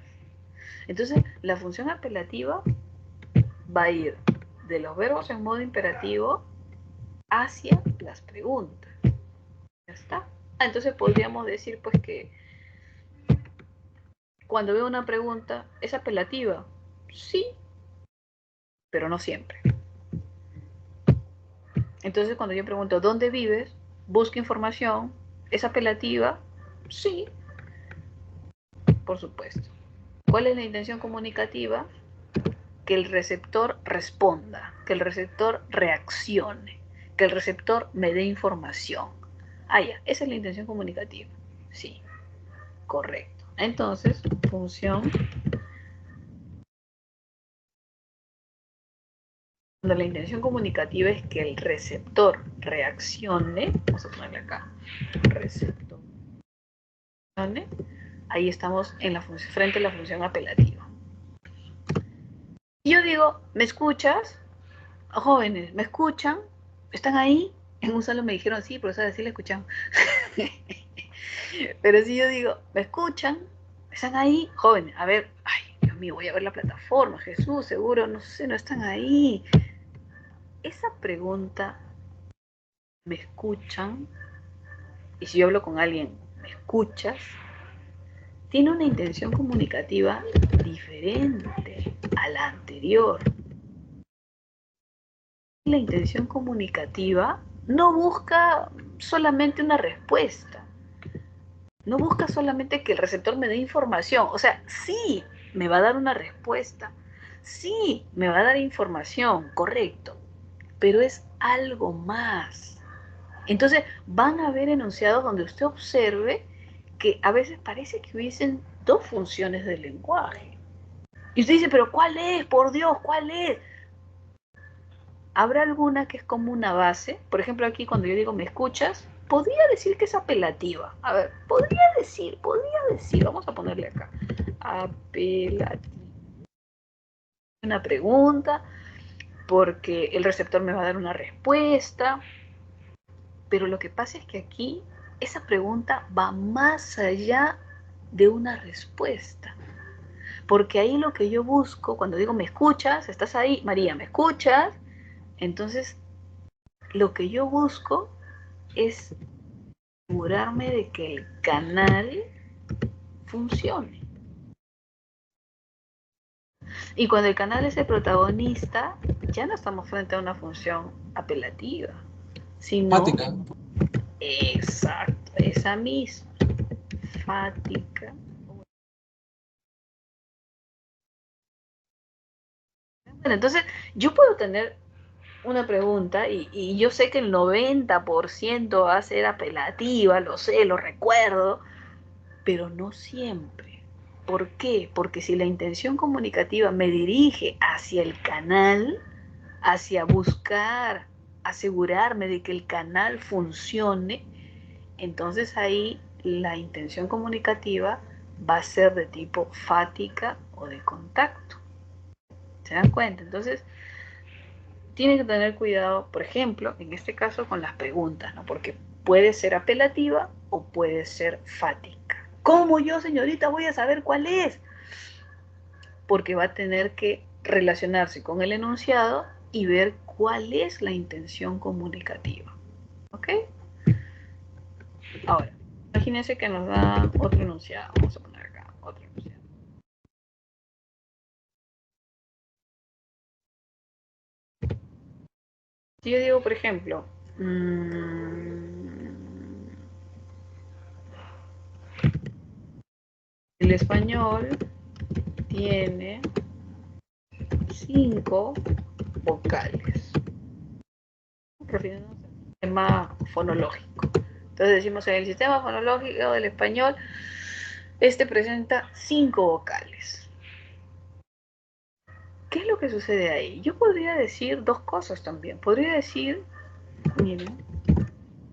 S1: Entonces, la función apelativa va a ir de los verbos en modo imperativo hacia las preguntas. ¿Ya está? Entonces podríamos decir pues que cuando veo una pregunta, ¿es apelativa? Sí, pero no siempre. Entonces cuando yo pregunto ¿dónde vives? Busco información. ¿Es apelativa? Sí, por supuesto. ¿Cuál es la intención comunicativa? Que el receptor responda, que el receptor reaccione, que el receptor me dé información. Ya, esa es la intención comunicativa. Sí, correcto. Entonces, función, cuando la intención comunicativa es que el receptor reaccione, vamos a ponerle acá, receptor, ahí estamos en la función, frente a la función apelativa. Y yo digo, ¿me escuchas? Jóvenes, ¿me escuchan? ¿Están ahí? En un salón me dijeron, sí, profesora, sí le escuchamos. Pero si yo digo, ¿me escuchan? ¿Están ahí? Jóvenes, a ver, ay, Dios mío, voy a ver la plataforma, Jesús, seguro, no sé, no están ahí. Esa pregunta, ¿me escuchan? Y si yo hablo con alguien, ¿me escuchas? Tiene una intención comunicativa diferente a la anterior. La intención comunicativa no busca solamente una respuesta, no busca solamente que el receptor me dé información, o sea, sí me va a dar una respuesta, sí me va a dar información, correcto, pero es algo más. Entonces van a haber enunciados donde usted observe que a veces parece que hubiesen dos funciones del lenguaje. Y usted dice, pero ¿cuál es? Por Dios, ¿cuál es? ¿Habrá alguna que es como una base? Por ejemplo, aquí cuando yo digo ¿me escuchas? Podría decir que es apelativa. A ver, podría decir, vamos a ponerle acá. Apelativa. Una pregunta, porque el receptor me va a dar una respuesta. Pero lo que pasa es que aquí esa pregunta va más allá de una respuesta. Porque ahí lo que yo busco, cuando digo ¿me escuchas? ¿Estás ahí? María, ¿me escuchas? Entonces, lo que yo busco es asegurarme de que el canal funcione. Y cuando el canal es el protagonista, ya no estamos frente a una función apelativa, sino...
S4: Fática.
S1: Exacto, esa misma. Fática. Bueno, entonces yo puedo tener una pregunta, y yo sé que el 90% va a ser apelativa, lo sé, lo recuerdo, pero no siempre. ¿Por qué? Porque si la intención comunicativa me dirige hacia el canal, hacia buscar, asegurarme de que el canal funcione, entonces ahí la intención comunicativa va a ser de tipo fática o de contacto. ¿Se dan cuenta? Entonces, tienen que tener cuidado, por ejemplo, en este caso con las preguntas, ¿no? Porque puede ser apelativa o puede ser fática. ¿Cómo yo, señorita, voy a saber cuál es? Porque va a tener que relacionarse con el enunciado y ver cuál es la intención comunicativa. ¿Ok? Ahora, imagínense que nos da otro enunciado. Vamos a poner acá otro enunciado. Si yo digo, por ejemplo, el español tiene 5 vocales, refiriéndonos al sistema fonológico. Entonces decimos, en el sistema fonológico del español, este presenta 5 vocales. ¿Qué es lo que sucede ahí? Yo podría decir dos cosas también. Podría decir, miren,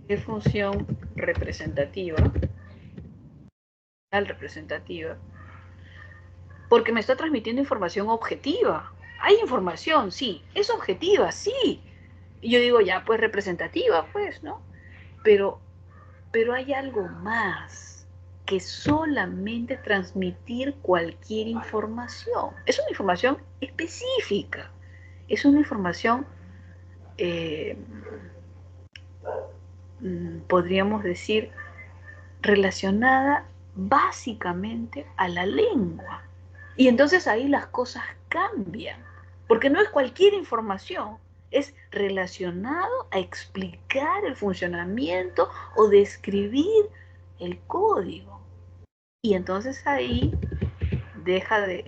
S1: es función representativa, porque me está transmitiendo información objetiva. Hay información, sí. Es objetiva, sí. Y yo digo, ya, pues representativa, pues, ¿no? Pero hay algo más que solamente transmitir cualquier información. Es una información específica. Es una información, podríamos decir, relacionada básicamente a la lengua. Y entonces ahí las cosas cambian, porque no es cualquier información, es relacionado a explicar el funcionamiento o describir el código. Y entonces ahí deja de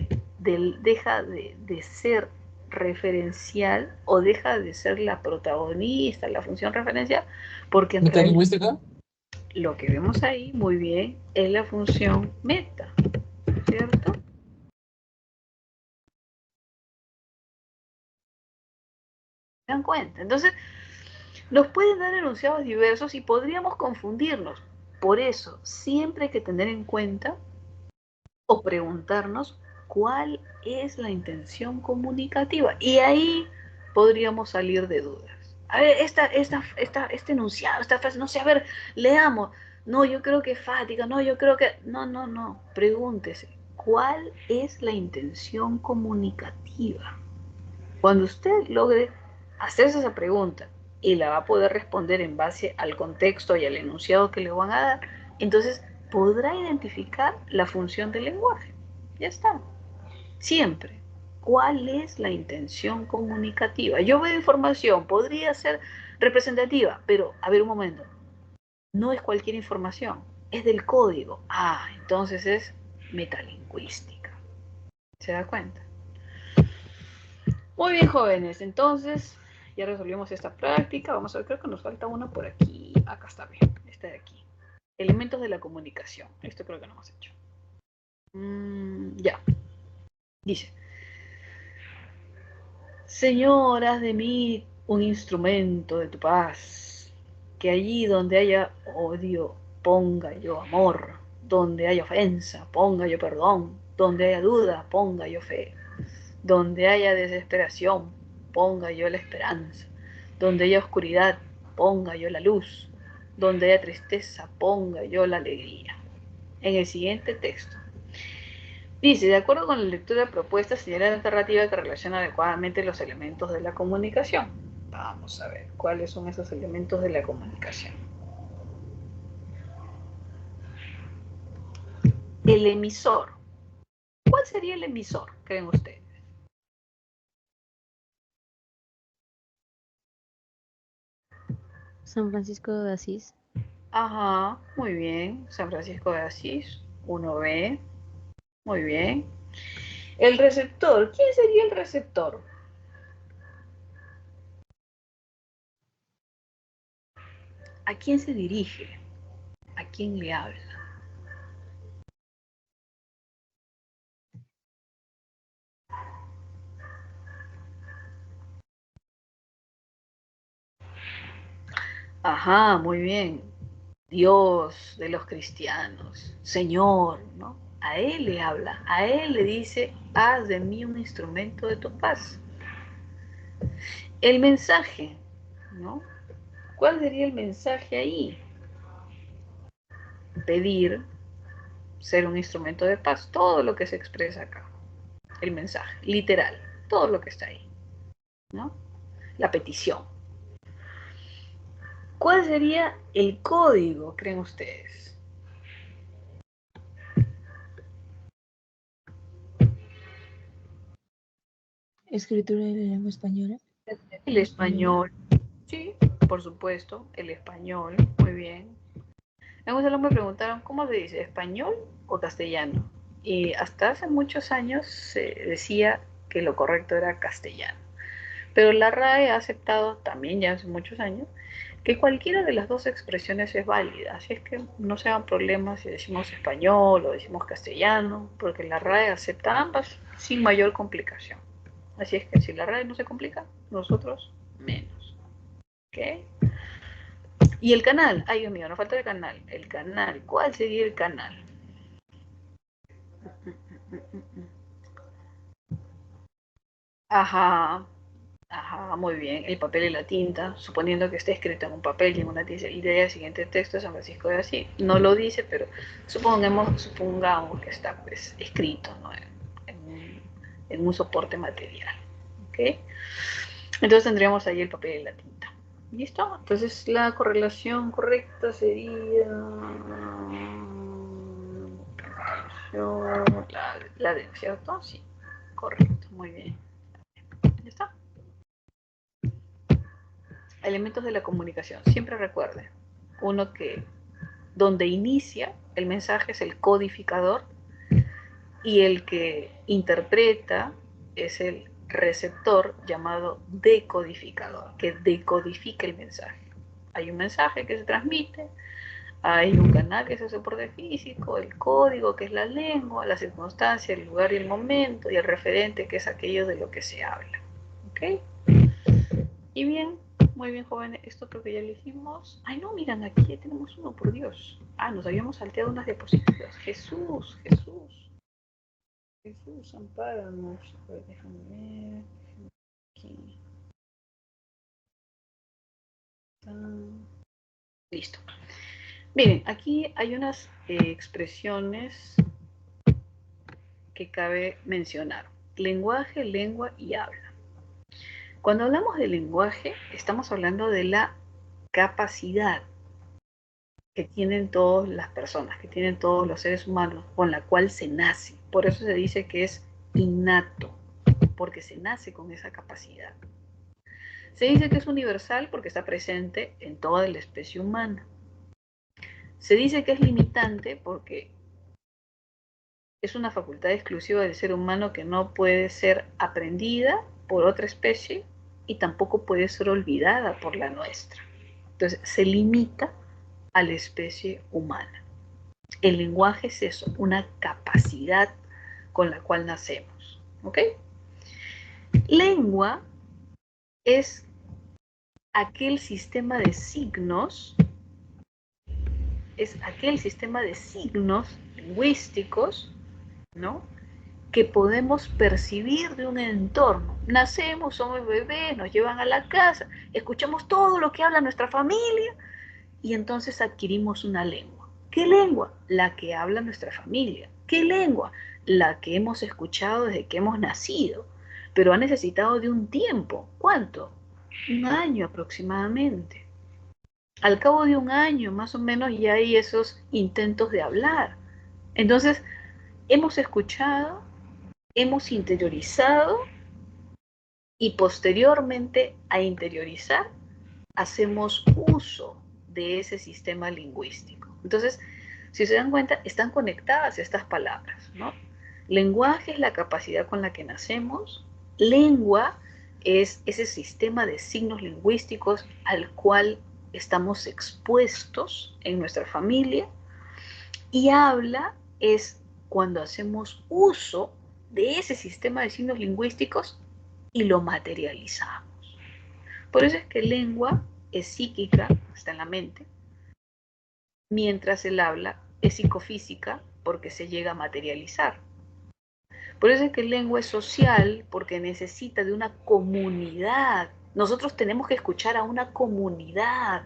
S1: ser referencial o deja de ser la protagonista, la función referencial, porque en realidad
S4: ¿Metalingüística?
S1: lo que vemos ahí muy bien es la función meta, ¿cierto? ¿Se dan cuenta? Entonces, nos pueden dar enunciados diversos y podríamos confundirnos. Por eso, siempre hay que tener en cuenta o preguntarnos cuál es la intención comunicativa. Y ahí podríamos salir de dudas. A ver, este enunciado, esta frase, no sé, a ver, leamos. No, yo creo que es fática, no, yo creo que... No. Pregúntese, ¿cuál es la intención comunicativa? Cuando usted logre hacerse esa pregunta y la va a poder responder en base al contexto y al enunciado que le van a dar, entonces podrá identificar la función del lenguaje. Ya está. Siempre. ¿Cuál es la intención comunicativa? Yo veo información, podría ser representativa, pero, a ver un momento, no es cualquier información, es del código. Ah, entonces es metalingüística. ¿Se da cuenta? Muy bien, jóvenes, entonces ya resolvimos esta práctica. Vamos a ver, creo que nos falta una por aquí. Acá está bien, esta de aquí. Elementos de la comunicación. Esto creo que no hemos hecho. Ya. Dice, señoras de mí, un instrumento de tu paz, que allí donde haya odio, ponga yo amor, donde haya ofensa, ponga yo perdón, donde haya duda, ponga yo fe, donde haya desesperación, ponga yo la esperanza, donde haya oscuridad, ponga yo la luz, donde haya tristeza, ponga yo la alegría. En el siguiente texto dice, de acuerdo con la lectura propuesta, señala la alternativa que relaciona adecuadamente los elementos de la comunicación. Vamos a ver, ¿cuáles son esos elementos de la comunicación? El emisor. ¿Cuál sería el emisor, creen ustedes?
S3: San Francisco de Asís.
S1: Ajá, muy bien. San Francisco de Asís, 1B. Muy bien. El receptor. ¿Quién sería el receptor? ¿A quién se dirige? ¿A quién le habla? Ajá, muy bien. Dios de los cristianos, Señor, ¿no? A Él le habla, a Él le dice, haz de mí un instrumento de tu paz. El mensaje, ¿no? ¿Cuál sería el mensaje ahí? Pedir ser un instrumento de paz, todo lo que se expresa acá, el mensaje, literal, todo lo que está ahí, ¿no? La petición. ¿Cuál sería el código, creen ustedes?
S7: Escritura de la lengua española.
S1: El español, sí, por supuesto, el español, muy bien. En un salón me preguntaron, ¿cómo se dice? ¿Español o castellano? Y hasta hace muchos años se decía que lo correcto era castellano. Pero la RAE ha aceptado, también ya hace muchos años, que cualquiera de las dos expresiones es válida. Así es que no se hagan problemas si decimos español o decimos castellano, porque la RAE acepta ambas sin mayor complicación. Así es que si la RAE no se complica, nosotros menos. ¿Ok? Y el canal, ay Dios mío, nos falta el canal. El canal, ¿cuál sería el canal? Ajá, ajá, muy bien. El papel y la tinta, suponiendo que esté escrito en un papel y en una tinta, y de ahí el siguiente texto de San Francisco de Asís. No lo dice, pero supongamos que está pues, escrito, ¿no? en un soporte material. ¿Ok? Entonces tendríamos ahí el papel y la tinta. ¿Listo? Entonces la correlación correcta sería la de, ¿cierto? Sí, correcto, muy bien. ¿Ya está? Elementos de la comunicación. Siempre recuerden, uno que donde inicia el mensaje es el codificador y el que interpreta es el receptor llamado decodificador, que decodifica el mensaje. Hay un mensaje que se transmite, hay un canal que es el soporte físico, el código que es la lengua, la circunstancia, el lugar y el momento, y el referente que es aquello de lo que se habla. ¿Ok? Y bien, muy bien, jóvenes, esto creo que ya lo hicimos. Ay, no, miran, aquí ya tenemos uno, por Dios. Ah, nos habíamos salteado unas diapositivas. Jesús, Jesús. Jesús, ampáranos. A ver, déjame ver. Aquí. Listo. Miren, aquí hay unas expresiones que cabe mencionar. Lenguaje, lengua y habla. Cuando hablamos de lenguaje, estamos hablando de la capacidad que tienen todas las personas, que tienen todos los seres humanos, con la cual se nace. Por eso se dice que es innato, porque se nace con esa capacidad. Se dice que es universal porque está presente en toda la especie humana. Se dice que es limitante porque es una facultad exclusiva del ser humano que no puede ser aprendida por otra especie y tampoco puede ser olvidada por la nuestra. Entonces, se limita a la especie humana. El lenguaje es eso, una capacidad con la cual nacemos. ¿Ok? Lengua es aquel sistema de signos, lingüísticos, ¿no? Que podemos percibir de un entorno. Nacemos, somos bebés, nos llevan a la casa, escuchamos todo lo que habla nuestra familia y entonces adquirimos una lengua. ¿Qué lengua? La que habla nuestra familia. ¿Qué lengua? La que hemos escuchado desde que hemos nacido, pero ha necesitado de un tiempo. ¿Cuánto? 1 año aproximadamente. Al cabo de 1 año, más o menos, ya hay esos intentos de hablar. Entonces, hemos escuchado, hemos interiorizado y posteriormente a interiorizar, hacemos uso de ese sistema lingüístico. Entonces, si se dan cuenta, están conectadas estas palabras, ¿no? Lenguaje es la capacidad con la que nacemos, lengua es ese sistema de signos lingüísticos al cual estamos expuestos en nuestra familia, y habla es cuando hacemos uso de ese sistema de signos lingüísticos y lo materializamos. Por eso es que lengua es psíquica, está en la mente, mientras el habla es psicofísica porque se llega a materializar. Por eso es que lengua es social porque necesita de una comunidad. Nosotros tenemos que escuchar a una comunidad.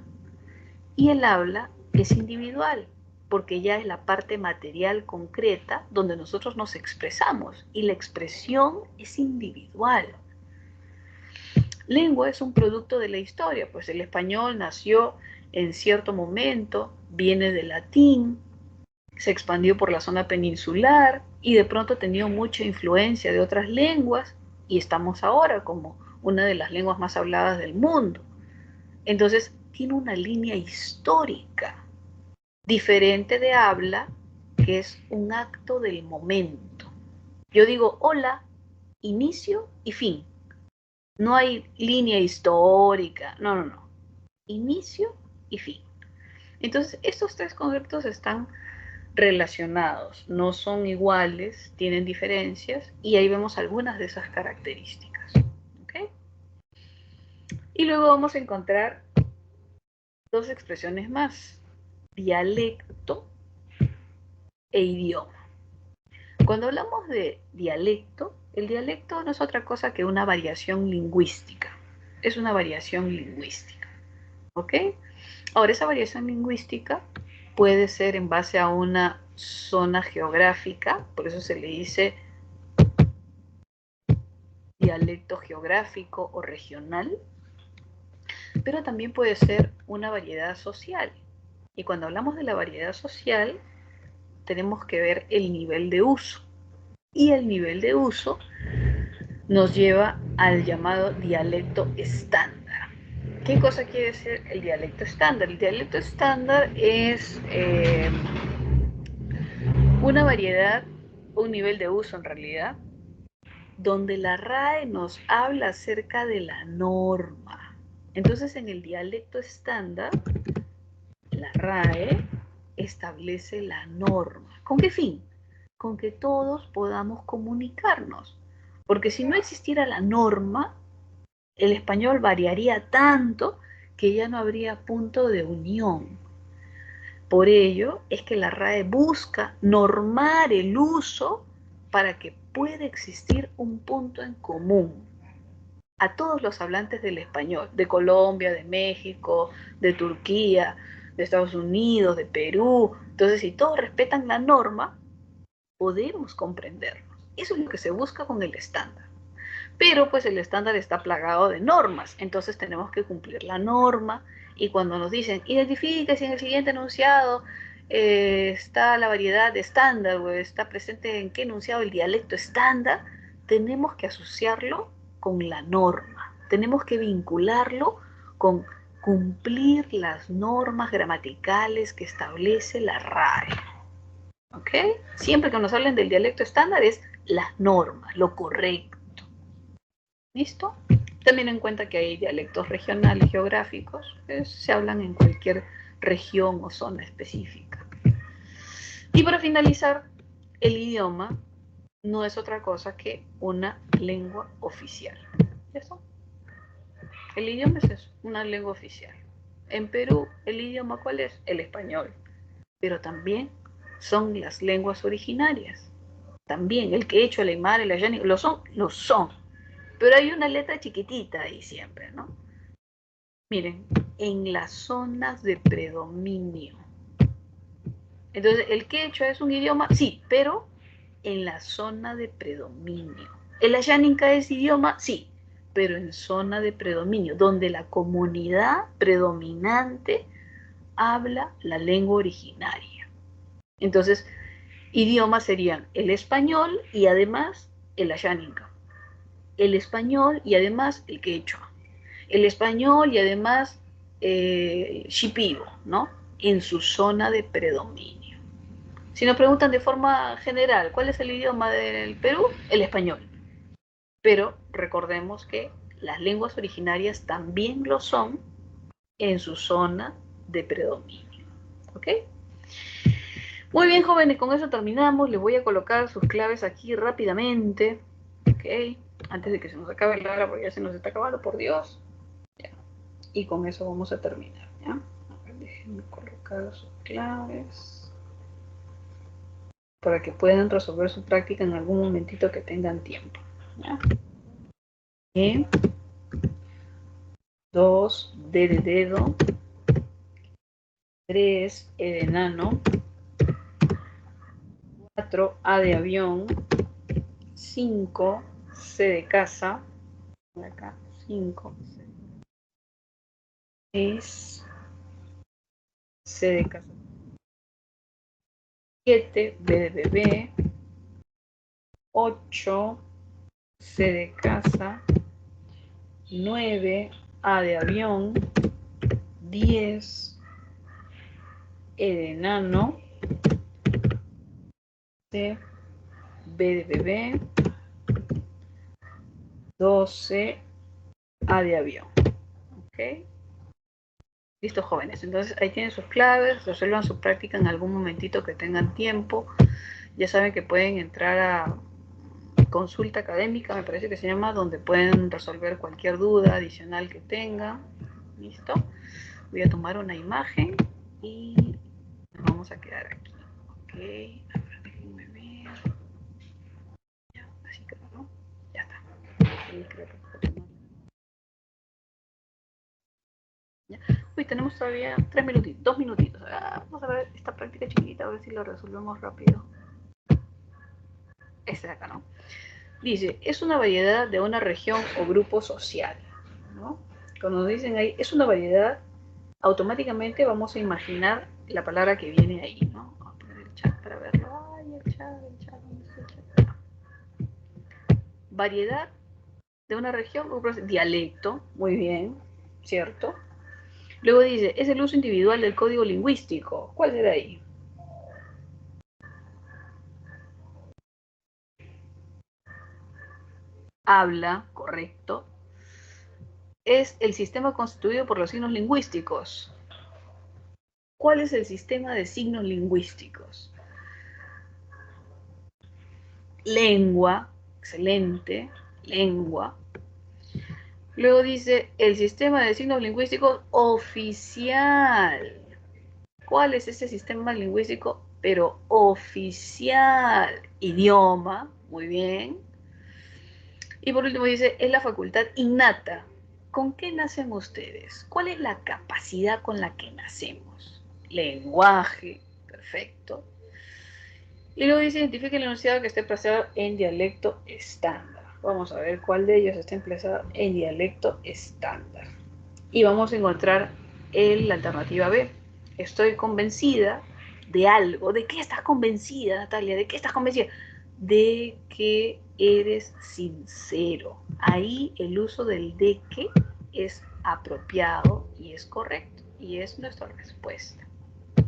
S1: Y el habla es individual porque ya es la parte material concreta donde nosotros nos expresamos y la expresión es individual. Lengua es un producto de la historia, pues el español nació en cierto momento, viene del latín, se expandió por la zona peninsular y de pronto ha tenido mucha influencia de otras lenguas y estamos ahora como una de las lenguas más habladas del mundo. Entonces, tiene una línea histórica diferente de habla, que es un acto del momento. Yo digo hola, inicio y fin. No hay línea histórica, no. Inicio y fin. Entonces, estos tres conceptos están relacionados, no son iguales, tienen diferencias, y ahí vemos algunas de esas características. ¿Okay? Y luego vamos a encontrar dos expresiones más, dialecto e idioma. Cuando hablamos de dialecto, el dialecto no es otra cosa que una variación lingüística. Es una variación lingüística. ¿Ok? Ahora, esa variación lingüística puede ser en base a una zona geográfica, por eso se le dice dialecto geográfico o regional, pero también puede ser una variedad social. Y cuando hablamos de la variedad social, tenemos que ver el nivel de uso. Y el nivel de uso nos lleva al llamado dialecto estándar. ¿Qué cosa quiere decir el dialecto estándar? El dialecto estándar es una variedad, un nivel de uso en realidad, donde la RAE nos habla acerca de la norma. Entonces, en el dialecto estándar, la RAE establece la norma. ¿Con qué fin? Con que todos podamos comunicarnos. Porque si no existiera la norma, el español variaría tanto que ya no habría punto de unión. Por ello es que la RAE busca normar el uso para que pueda existir un punto en común a todos los hablantes del español, de Colombia, de México, de Turquía, de Estados Unidos, de Perú. Entonces, si todos respetan la norma, podemos comprendernos. Eso es lo que se busca con el estándar. Pero pues el estándar está plagado de normas, entonces tenemos que cumplir la norma, y cuando nos dicen, identifique si en el siguiente enunciado está la variedad de estándar, o está presente en qué enunciado el dialecto estándar, tenemos que asociarlo con la norma, tenemos que vincularlo con cumplir las normas gramaticales que establece la RAE. ¿Ok? Siempre que nos hablen del dialecto estándar es las normas, lo correcto. ¿Listo? También en cuenta que hay dialectos regionales geográficos que se hablan en cualquier región o zona específica. Y para finalizar, el idioma no es otra cosa que una lengua oficial. ¿Eso? El idioma es eso, una lengua oficial. En Perú, ¿el idioma cuál es? El español. Pero también son las lenguas originarias. También el quechua, el aymara, el ayánico, lo son. Pero hay una letra chiquitita ahí siempre, ¿no? Miren, en las zonas de predominio. Entonces, ¿el quechua es un idioma? Sí, pero en la zona de predominio. ¿El ayánica es idioma? Sí, pero en zona de predominio, donde la comunidad predominante habla la lengua originaria. Entonces, idiomas serían el español y además el ayánica. El español y además el quechua, el español y además shipibo, ¿no? En su zona de predominio. Si nos preguntan de forma general, ¿cuál es el idioma del Perú? El español. Pero recordemos que las lenguas originarias también lo son en su zona de predominio. ¿Ok? Muy bien, jóvenes, con eso terminamos. Les voy a colocar sus claves aquí rápidamente. ¿Ok? Antes de que se nos acabe la hora, porque ya se nos está acabando, por Dios. Ya. Y con eso vamos a terminar. ¿Ya? A ver, déjenme colocar sus claves para que puedan resolver su práctica en algún momentito que tengan tiempo. ¿Ya? 2, D de dedo, 3, E de enano, 4, A de avión, 5, C de casa, acá, 5, 6, C de casa, 7, B de bebé, 8, C de casa, 9, A de avión, 10, E de enano, C, B de bebé, 12, A de avión. ¿Ok? Listo, jóvenes. Entonces ahí tienen sus claves, resuelvan su práctica en algún momentito que tengan tiempo. Ya saben que pueden entrar a consulta académica, me parece que se llama, donde pueden resolver cualquier duda adicional que tengan. Listo. Voy a tomar una imagen y nos vamos a quedar aquí. Ok. A ver, déjenme ver. Ya, así creo, ¿no? Ya está. Sí, creo que puedo tomar. ¿Ya? Uy, tenemos todavía 3 minutitos, 2 minutitos. Vamos a ver esta práctica chiquita, a ver si lo resolvemos rápido. Este de acá, ¿no? Dice, es una variedad de una región o grupo social, ¿no? Cuando nos dicen ahí, es una variedad, automáticamente vamos a imaginar la palabra que viene ahí, ¿no? Vamos a poner el chat para verlo. Ay, el chat, ¿dónde está el chat? Variedad de una región, grupo, dialecto, muy bien, ¿cierto? Luego dice, es el uso individual del código lingüístico. ¿Cuál será ahí? Habla, correcto. Es el sistema constituido por los signos lingüísticos. ¿Cuál es el sistema de signos lingüísticos? Lengua, excelente, lengua. Luego dice, el sistema de signos lingüísticos oficial. ¿Cuál es ese sistema lingüístico? Pero oficial. Idioma, muy bien. Y por último dice, es la facultad innata. ¿Con qué nacen ustedes? ¿Cuál es la capacidad con la que nacemos? Lenguaje, perfecto. Y luego dice, identifique el enunciado que esté emplazado en dialecto estándar. Vamos a ver cuál de ellos está emplazado en dialecto estándar. Y vamos a encontrar la alternativa B. Estoy convencida de algo. ¿De qué estás convencida, Natalia? ¿De qué estás convencida? De que eres sincero. Ahí el uso del de que es apropiado y es correcto. Y es nuestra respuesta.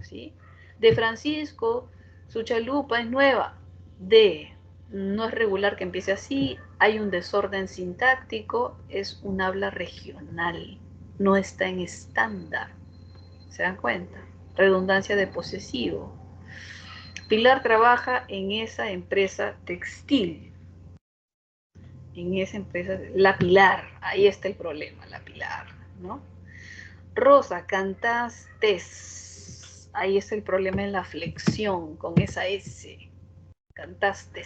S1: ¿Sí? De Francisco, su chalupa es nueva. De, no es regular que empiece así. Hay un desorden sintáctico. Es un habla regional. No está en estándar. ¿Se dan cuenta? Redundancia de posesivo. Pilar trabaja en esa empresa textil. En esa empresa, la Pilar, ahí está el problema, la Pilar, ¿no? Rosa, cantaste. Ahí está el problema en la flexión, con esa S. Cantaste.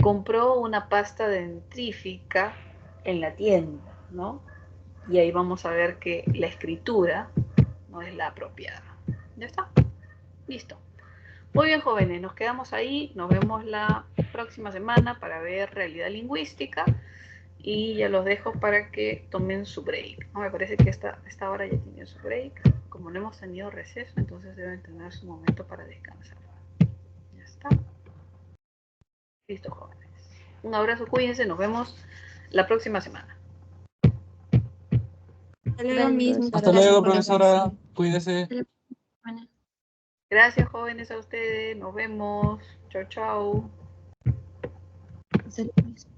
S1: Compró una pasta dentrífica en la tienda, ¿no? Y ahí vamos a ver que la escritura no es la apropiada. ¿Ya está? Listo. Muy bien, jóvenes, nos quedamos ahí. Nos vemos la próxima semana para ver realidad lingüística. Y ya los dejo para que tomen su break. Me parece que esta hora ya tienen su break. Como no hemos tenido receso, entonces deben tener su momento para descansar. Ya está. Listo, jóvenes. Un abrazo, cuídense. Nos vemos la próxima semana.
S5: Hasta luego, Miss. Muchas
S4: Hasta
S5: gracias
S4: luego,
S5: por la
S4: profesora.
S5: atención.
S4: Cuídese.
S6: Bueno.
S1: Gracias, jóvenes, a ustedes. Nos vemos. Chao, chao.
S7: Hasta luego.